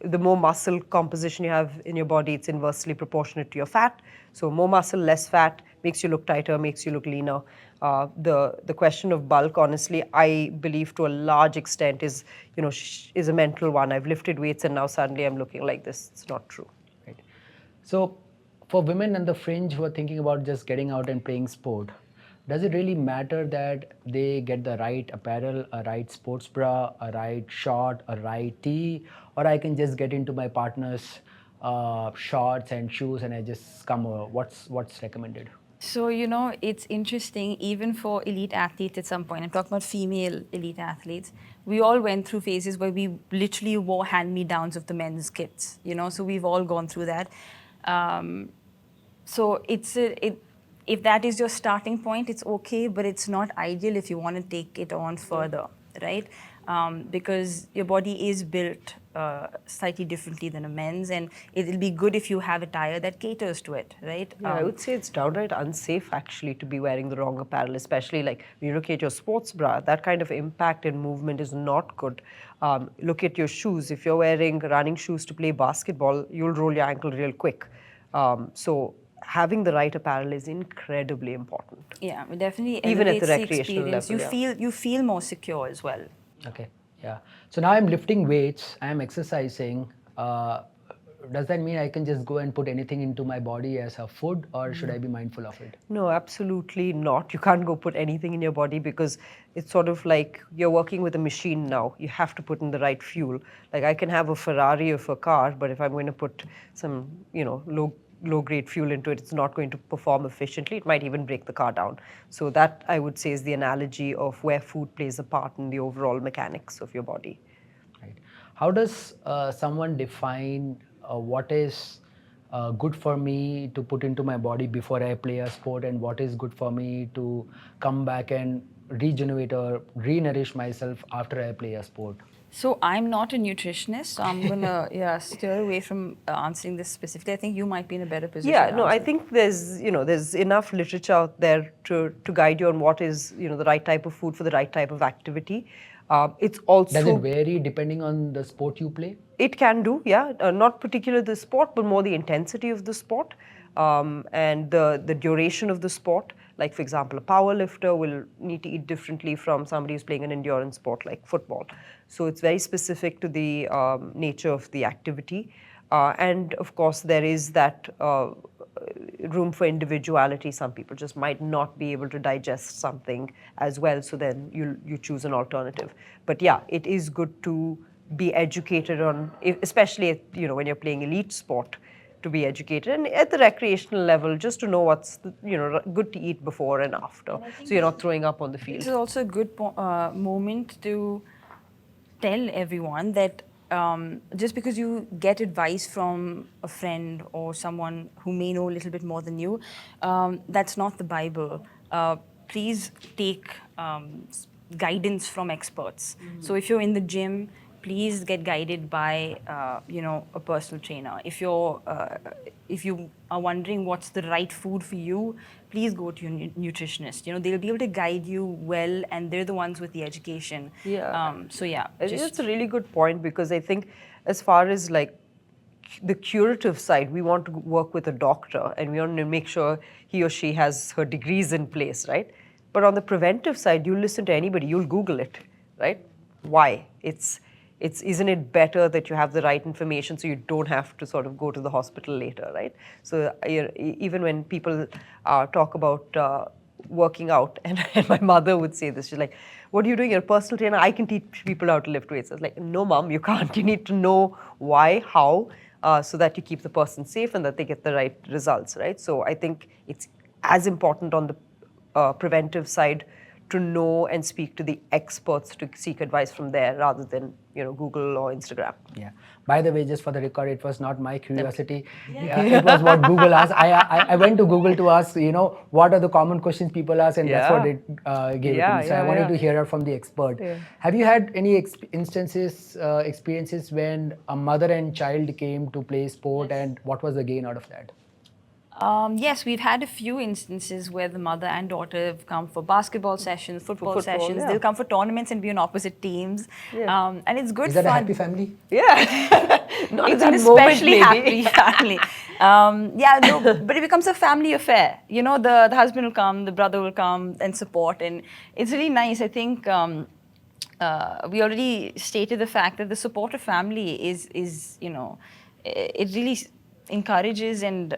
the more muscle composition you have in your body, it's inversely proportionate to your fat. So more muscle, less fat, makes you look tighter, makes you look leaner. The question of bulk, honestly, I believe to a large extent is a mental one. I've lifted weights and now suddenly I'm looking like this. It's not true. Right. So for women on the fringe who are thinking about just getting out and playing sport, does it really matter that they get the right apparel, a right sports bra, a right short, a right tee, or I can just get into my partner's shorts and shoes and I just come over? What's recommended? So, it's interesting, even for elite athletes at some point, I'm talking about female elite athletes, we all went through phases where we literally wore hand-me-downs of the men's kits, so we've all gone through that. So if that is your starting point, it's okay, but it's not ideal if you want to take it on further, right? Because your body is built slightly differently than a men's, and it'll be good if you have attire that caters to it, right? I would say it's downright unsafe actually to be wearing the wrong apparel, especially like when you look at your sports bra, that kind of impact and movement is not good. Look at your shoes. If you're wearing running shoes to play basketball, you'll roll your ankle real quick. So having the right apparel is incredibly important. Yeah, it definitely even at the elevates recreational experience. level. You feel more secure as well. Okay, yeah. So now I'm lifting weights, I'm exercising. Does that mean I can just go and put anything into my body as a food, or should I be mindful of it? No, absolutely not. You can't go put anything in your body because it's sort of like you're working with a machine now. You have to put in the right fuel. Like I can have a Ferrari of a car, but if I'm going to put some, low-grade fuel into it, it's not going to perform efficiently. It might even break the car down. So that, I would say, is the analogy of where food plays a part in the overall mechanics of your body. Right. How does someone define what is good for me to put into my body before I play a sport, and what is good for me to come back and regenerate or re-nourish myself after I play a sport? So I'm not a nutritionist, so I'm gonna steer away from answering this specifically. I think you might be in a better position. Yeah, to no, I answer. think there's enough literature out there to guide you on what is the right type of food for the right type of activity. It's also Does it vary depending on the sport you play? It can do, yeah. Not particularly the sport, but more the intensity of the sport and the duration of the sport. Like, for example, a power lifter will need to eat differently from somebody who's playing an endurance sport like football. So it's very specific to the nature of the activity. And of course, there is that room for individuality. Some people just might not be able to digest something as well, so then you choose an alternative. But yeah, it is good to be educated on, especially when you're playing elite sport, to be educated, and at the recreational level, just to know what's good to eat before and after, so you're not throwing up on the field. This is also a good moment to tell everyone that just because you get advice from a friend or someone who may know a little bit more than you, that's not the Bible. Please take guidance from experts. So if you're in the gym, please get guided by a personal trainer. If you are wondering what's the right food for you, please go to your nutritionist. They'll be able to guide you well, and they're the ones with the education. Yeah. I think That's a really good point, because I think as far as like the curative side, we want to work with a doctor and we want to make sure he or she has her degrees in place, right? But on the preventive side, you listen to anybody, you'll Google it, right? Why? Isn't it better that you have the right information so you don't have to sort of go to the hospital later, right? So even when people talk about working out, and my mother would say this, she's like, what are you doing? You're a personal trainer. I can teach people how to lift weights. I was like, no, mom, you can't. You need to know why, how, so that you keep the person safe and that they get the right results, right? So I think it's as important on the preventive side to know and speak to the experts to seek advice from there, rather than Google or Instagram. Yeah. By the way, just for the record, it was not my curiosity. It was what Google asked. I went to Google to ask, what are the common questions people ask, and that's what it gave it to me. So I wanted to hear it from the expert. Yeah. Have you had any experiences when a mother and child came to play sport, and what was the gain out of that? Yes, we've had a few instances where the mother and daughter have come for basketball sessions, football sessions. Yeah. They'll come for tournaments and be on opposite teams. Yeah. And it's good fun. Is that a happy family? Yeah. It's an especially happy family. But it becomes a family affair. The husband will come, the brother will come and support. And it's really nice. I think we already stated the fact that the support of family is it really encourages and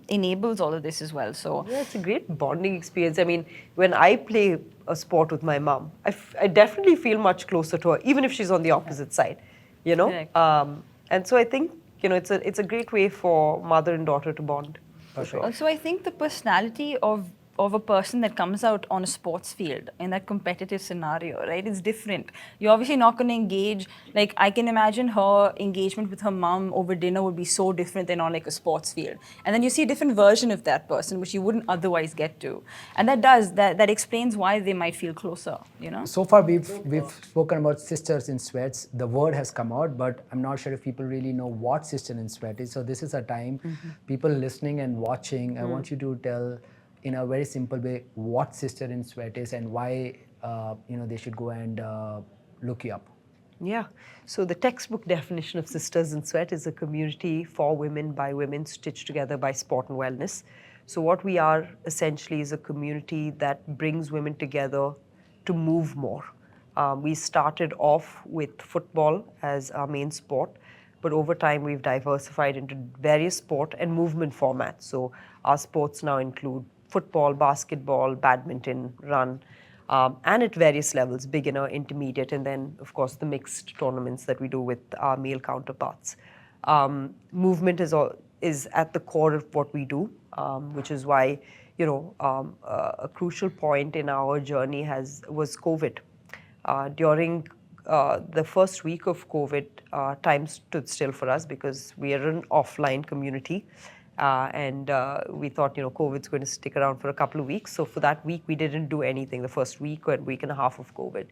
enables all of this as well. So yeah, it's a great bonding experience. I mean, when I play a sport with my mom, I definitely feel much closer to her, even if she's on the opposite side, Correct. And so I think it's a great way for mother and daughter to bond. For sure. Also, I think the personality of a person that comes out on a sports field in that competitive scenario, right? It's different. You're obviously not going to engage, like I can imagine her engagement with her mom over dinner would be so different than on like a sports field. And then you see a different version of that person, which you wouldn't otherwise get to. And that explains why they might feel closer, So far we've spoken about sisters in sweats. The word has come out, but I'm not sure if people really know what sister in sweat is. So this is a time, people listening and watching, I want you to tell in a very simple way what Sister in Sweat is and why they should go and look you up. Yeah, so the textbook definition of Sisters in Sweat is a community for women by women stitched together by sport and wellness. So what we are essentially is a community that brings women together to move more. We started off with football as our main sport, but over time we've diversified into various sport and movement formats. So our sports now include football, basketball, badminton, run, and at various levels, beginner, intermediate, and then, of course, the mixed tournaments that we do with our male counterparts. Movement is at the core of what we do, which is why, a crucial point in our journey was COVID. During the first week of COVID, time stood still for us because we are an offline community. And we thought, COVID's going to stick around for a couple of weeks. So for that week, we didn't do anything, the first week or week and a half of COVID.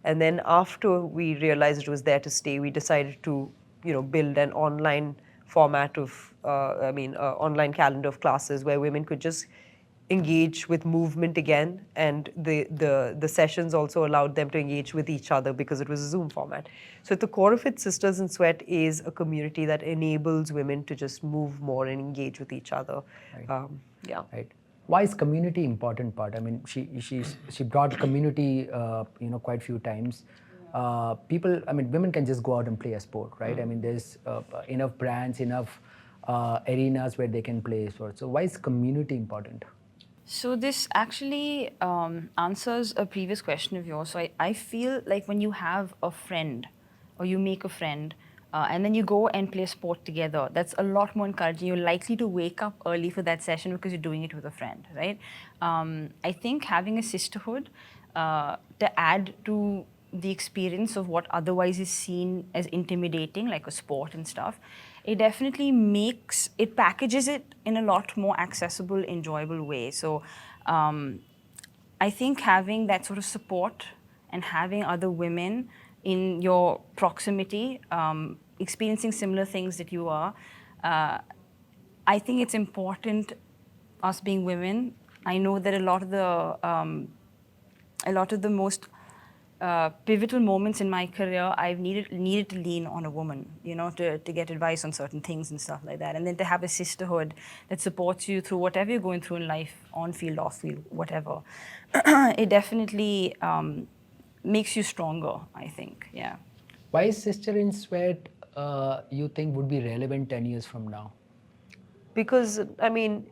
And then after we realized it was there to stay, we decided to, build an online format of, online calendar of classes where women could just engage with movement again, and the sessions also allowed them to engage with each other because it was a Zoom format. So at the core of it, Sisters in Sweat is a community that enables women to just move more and engage with each other. Right. Yeah. Right. Why is community important part? I mean, she brought community, quite few times. People, I mean, women can just go out and play a sport, right? I mean, there's enough brands, enough arenas where they can play sports. So why is community important? So this actually answers a previous question of yours. So I feel like when you have a friend or you make a friend and then you go and play sport together, that's a lot more encouraging. You're likely to wake up early for that session because you're doing it with a friend, right? I think having a sisterhood to add to the experience of what otherwise is seen as intimidating, like a sport and stuff, it definitely it packages it in a lot more accessible, enjoyable way. So I think having that sort of support and having other women in your proximity, experiencing similar things that you are, I think it's important, us being women. I know that a lot of the most pivotal moments in my career, I've needed to lean on a woman, to get advice on certain things and stuff like that. And then to have a sisterhood that supports you through whatever you're going through in life, on field, off field, whatever, it definitely makes you stronger, I think, yeah. Why is Sister in Sweat, you think, would be relevant 10 years from now? Because, I mean,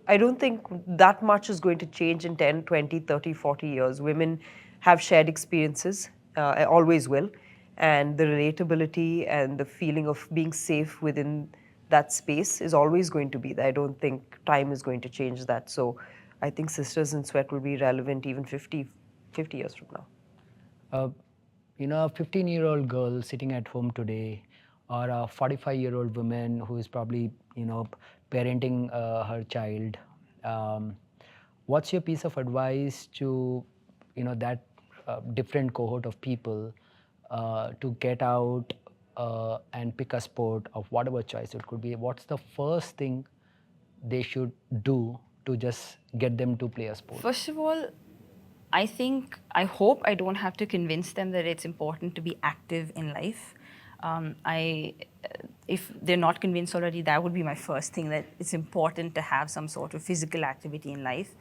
I don't think that much is going to change in 10, 20, 30, 40 years. Women have shared experiences, always will, and the relatability and the feeling of being safe within that space is always going to be there. I don't think time is going to change that. So I think Sisters in Sweat will be relevant even 50 years from now. A 15-year-old girl sitting at home today, or a 45-year-old woman who is probably, parenting her child. What's your piece of advice to, that different cohort of people to get out and pick a sport of whatever choice it could be? What's the first thing they should do to just get them to play a sport? First of all, I hope I don't have to convince them that it's important to be active in life. If they're not convinced already, that would be my first thing, that it's important to have some sort of physical activity in life.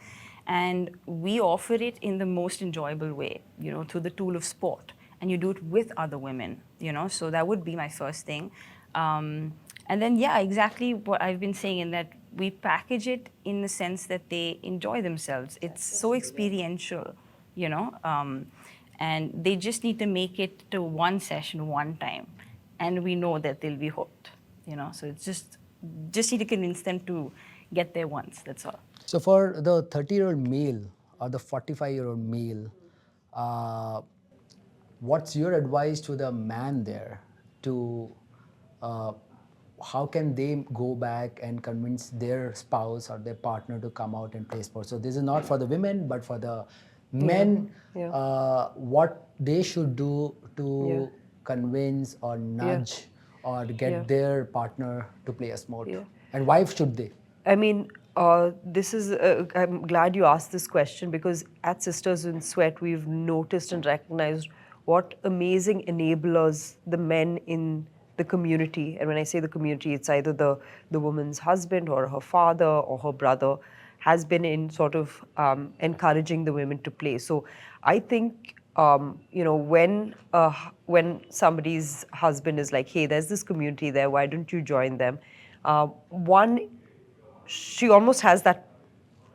And we offer it in the most enjoyable way, through the tool of sport. And you do it with other women, so that would be my first thing. And then, yeah, exactly what I've been saying, in that we package it in the sense that they enjoy themselves. It's so experiential, and they just need to make it to one session one time, and we know that they'll be hooked, So it's just need to convince them to get there once, that's all. So for the 30-year-old male or the 45-year-old male, what's your advice to the man there to how can they go back and convince their spouse or their partner to come out and play sports? So this is not for the women, but for the men, what they should do to convince or nudge or get their partner to play a sport. And why should they? I mean, this is, I'm glad you asked this question, because at Sisters in Sweat, we've noticed and recognized what amazing enablers the men in the community, and when I say the community, it's either the woman's husband or her father or her brother, has been in sort of encouraging the women to play. So I think, when somebody's husband is like, hey, there's this community there, why don't you join them? One, she almost has that,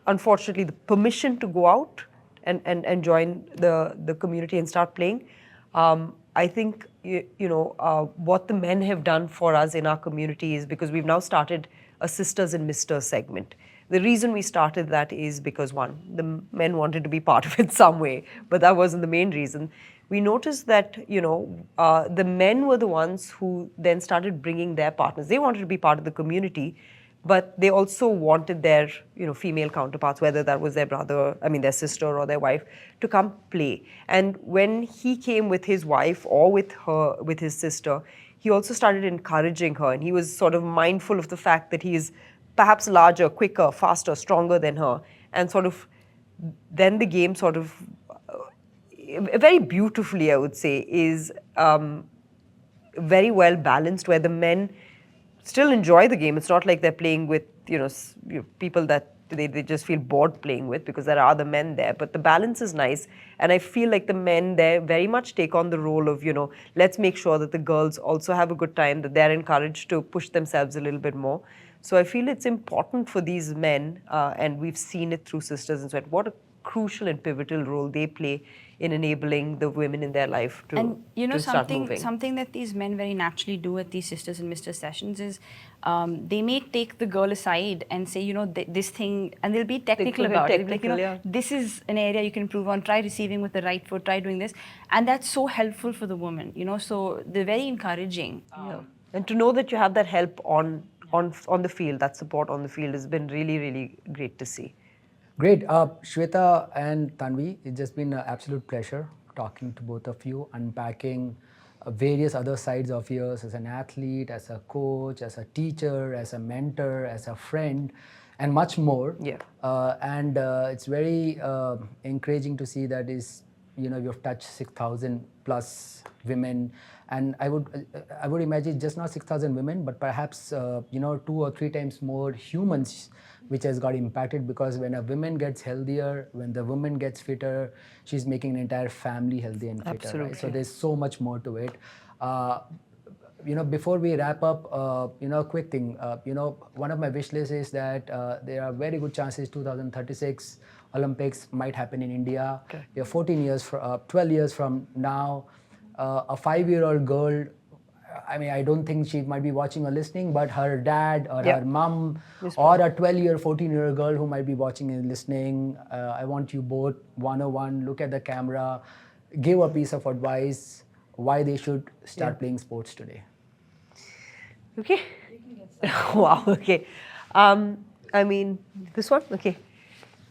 unfortunately, the permission to go out and join the community and start playing. I think, what the men have done for us in our community is, because we've now started a Sisters and Misters segment. The reason we started that is because, one, the men wanted to be part of it some way, but that wasn't the main reason. We noticed that, the men were the ones who then started bringing their partners. They wanted to be part of the community, but they also wanted their, female counterparts, whether that was their brother, their sister or their wife, to come play. And when he came with his wife or with his sister, he also started encouraging her, and he was sort of mindful of the fact that he is perhaps larger, quicker, faster, stronger than her. And sort of, then the game sort of, very beautifully, I would say, is very well balanced, where the men still enjoy the game. It's not like they're playing with, people that they just feel bored playing with because there are other men there. But the balance is nice. And I feel like the men there very much take on the role of, let's make sure that the girls also have a good time, that they're encouraged to push themselves a little bit more. So I feel it's important for these men, and we've seen it through Sisters and Sweat, what a crucial and pivotal role they play in enabling the women in their life to, start moving. Something that these men very naturally do at these Sisters and Mr. sessions is they may take the girl aside and say, this thing, and they'll be technical about it. They'll be like, this is an area you can improve on. Try receiving with the right foot. Try doing this, and that's so helpful for the woman. So they're very encouraging. And to know that you have that help on the field, that support on the field, has been really, really great to see. Great. Swetha and Tanvi, it's just been an absolute pleasure talking to both of you, unpacking various other sides of yours as an athlete, as a coach, as a teacher, as a mentor, as a friend, and much more. Yeah. And it's very encouraging to see that you've touched 6,000 plus women, and I would imagine just not 6,000 women, but perhaps 2 or 3 times more humans, which has got impacted, because when a woman gets healthier, when the woman gets fitter, she's making an entire family healthy and fitter. Absolutely. Right? So there's so much more to it. Before we wrap up, quick thing. One of my wish lists is that there are very good chances 2036 Olympics might happen in India. Okay. We are 12 years from now. A 5-year-old girl, I don't think she might be watching or listening, but her dad or her mom or a 12-year, 14-year girl who might be watching and listening, I want you both, 101, look at the camera, give a piece of advice why they should start playing sports today. Okay. Wow, okay. This one? Okay.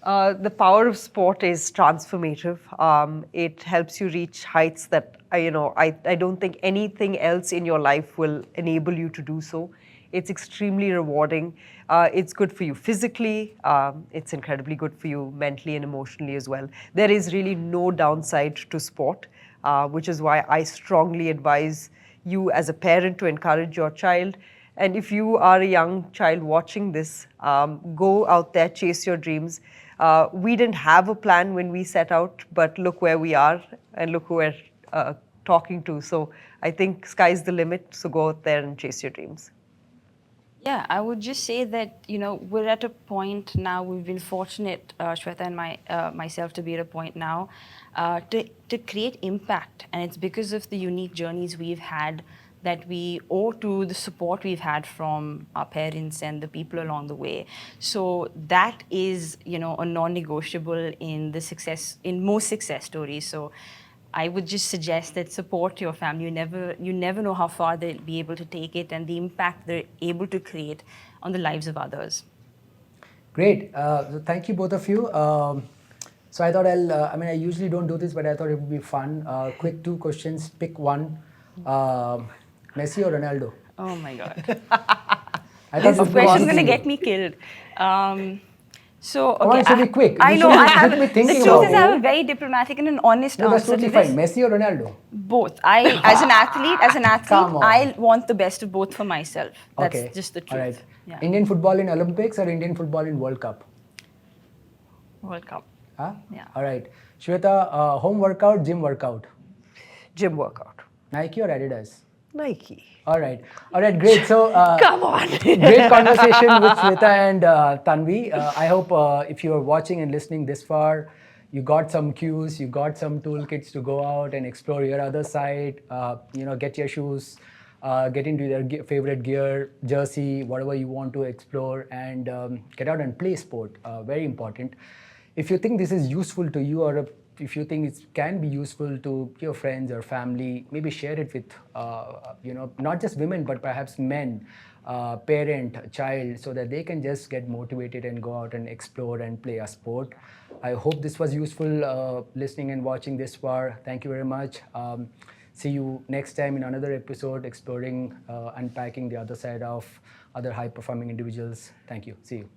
The power of sport is transformative. It helps you reach heights that, I don't think anything else in your life will enable you to do so. It's extremely rewarding. It's good for you physically. It's incredibly good for you mentally and emotionally as well. There is really no downside to sport, which is why I strongly advise you as a parent to encourage your child. And if you are a young child watching this, go out there, chase your dreams. We didn't have a plan when we set out, but look where we are and look who we're talking to. So I think sky's the limit, so go out there and chase your dreams. Yeah, I would just say that, we're at a point now, we've been fortunate, Swetha and myself, to be at a point now to create impact. And it's because of the unique journeys we've had that we owe to the support we've had from our parents and the people along the way. So that is, a non-negotiable in most success stories. So I would just suggest that support your family. You never know how far they'll be able to take it and the impact they're able to create on the lives of others. Great. So thank you, both of you. So I thought I usually don't do this, but I thought it would be fun. Quick 2 questions, pick one. Messi or Ronaldo? Oh my God. This question's going to get me killed. So, okay, it should be quick. I know. The truth is, I have a very diplomatic and an honest answer that's totally to this. fine. Messi or Ronaldo? Both. As an athlete, Come on. I want the best of both for myself. That's Okay. just the truth. All right. Yeah. Indian football in Olympics or Indian football in World Cup? World Cup. Huh? Yeah. All right. Swetha, home workout, gym workout? Gym workout. Nike or Adidas? Nike. All right, great. So, Come on. great conversation with Swetha and Tanvi. I hope if you are watching and listening this far, you got some cues, you got some toolkits to go out and explore your other side. Get your shoes, get into their favorite gear, jersey, whatever you want to explore, and get out and play sport. Very important. If you think this is useful to you, or if you think it can be useful to your friends or family, maybe share it with, not just women, but perhaps men, parent, child, so that they can just get motivated and go out and explore and play a sport. I hope this was useful listening and watching this far. Thank you very much. See you next time in another episode exploring, unpacking the other side of other high-performing individuals. Thank you. See you.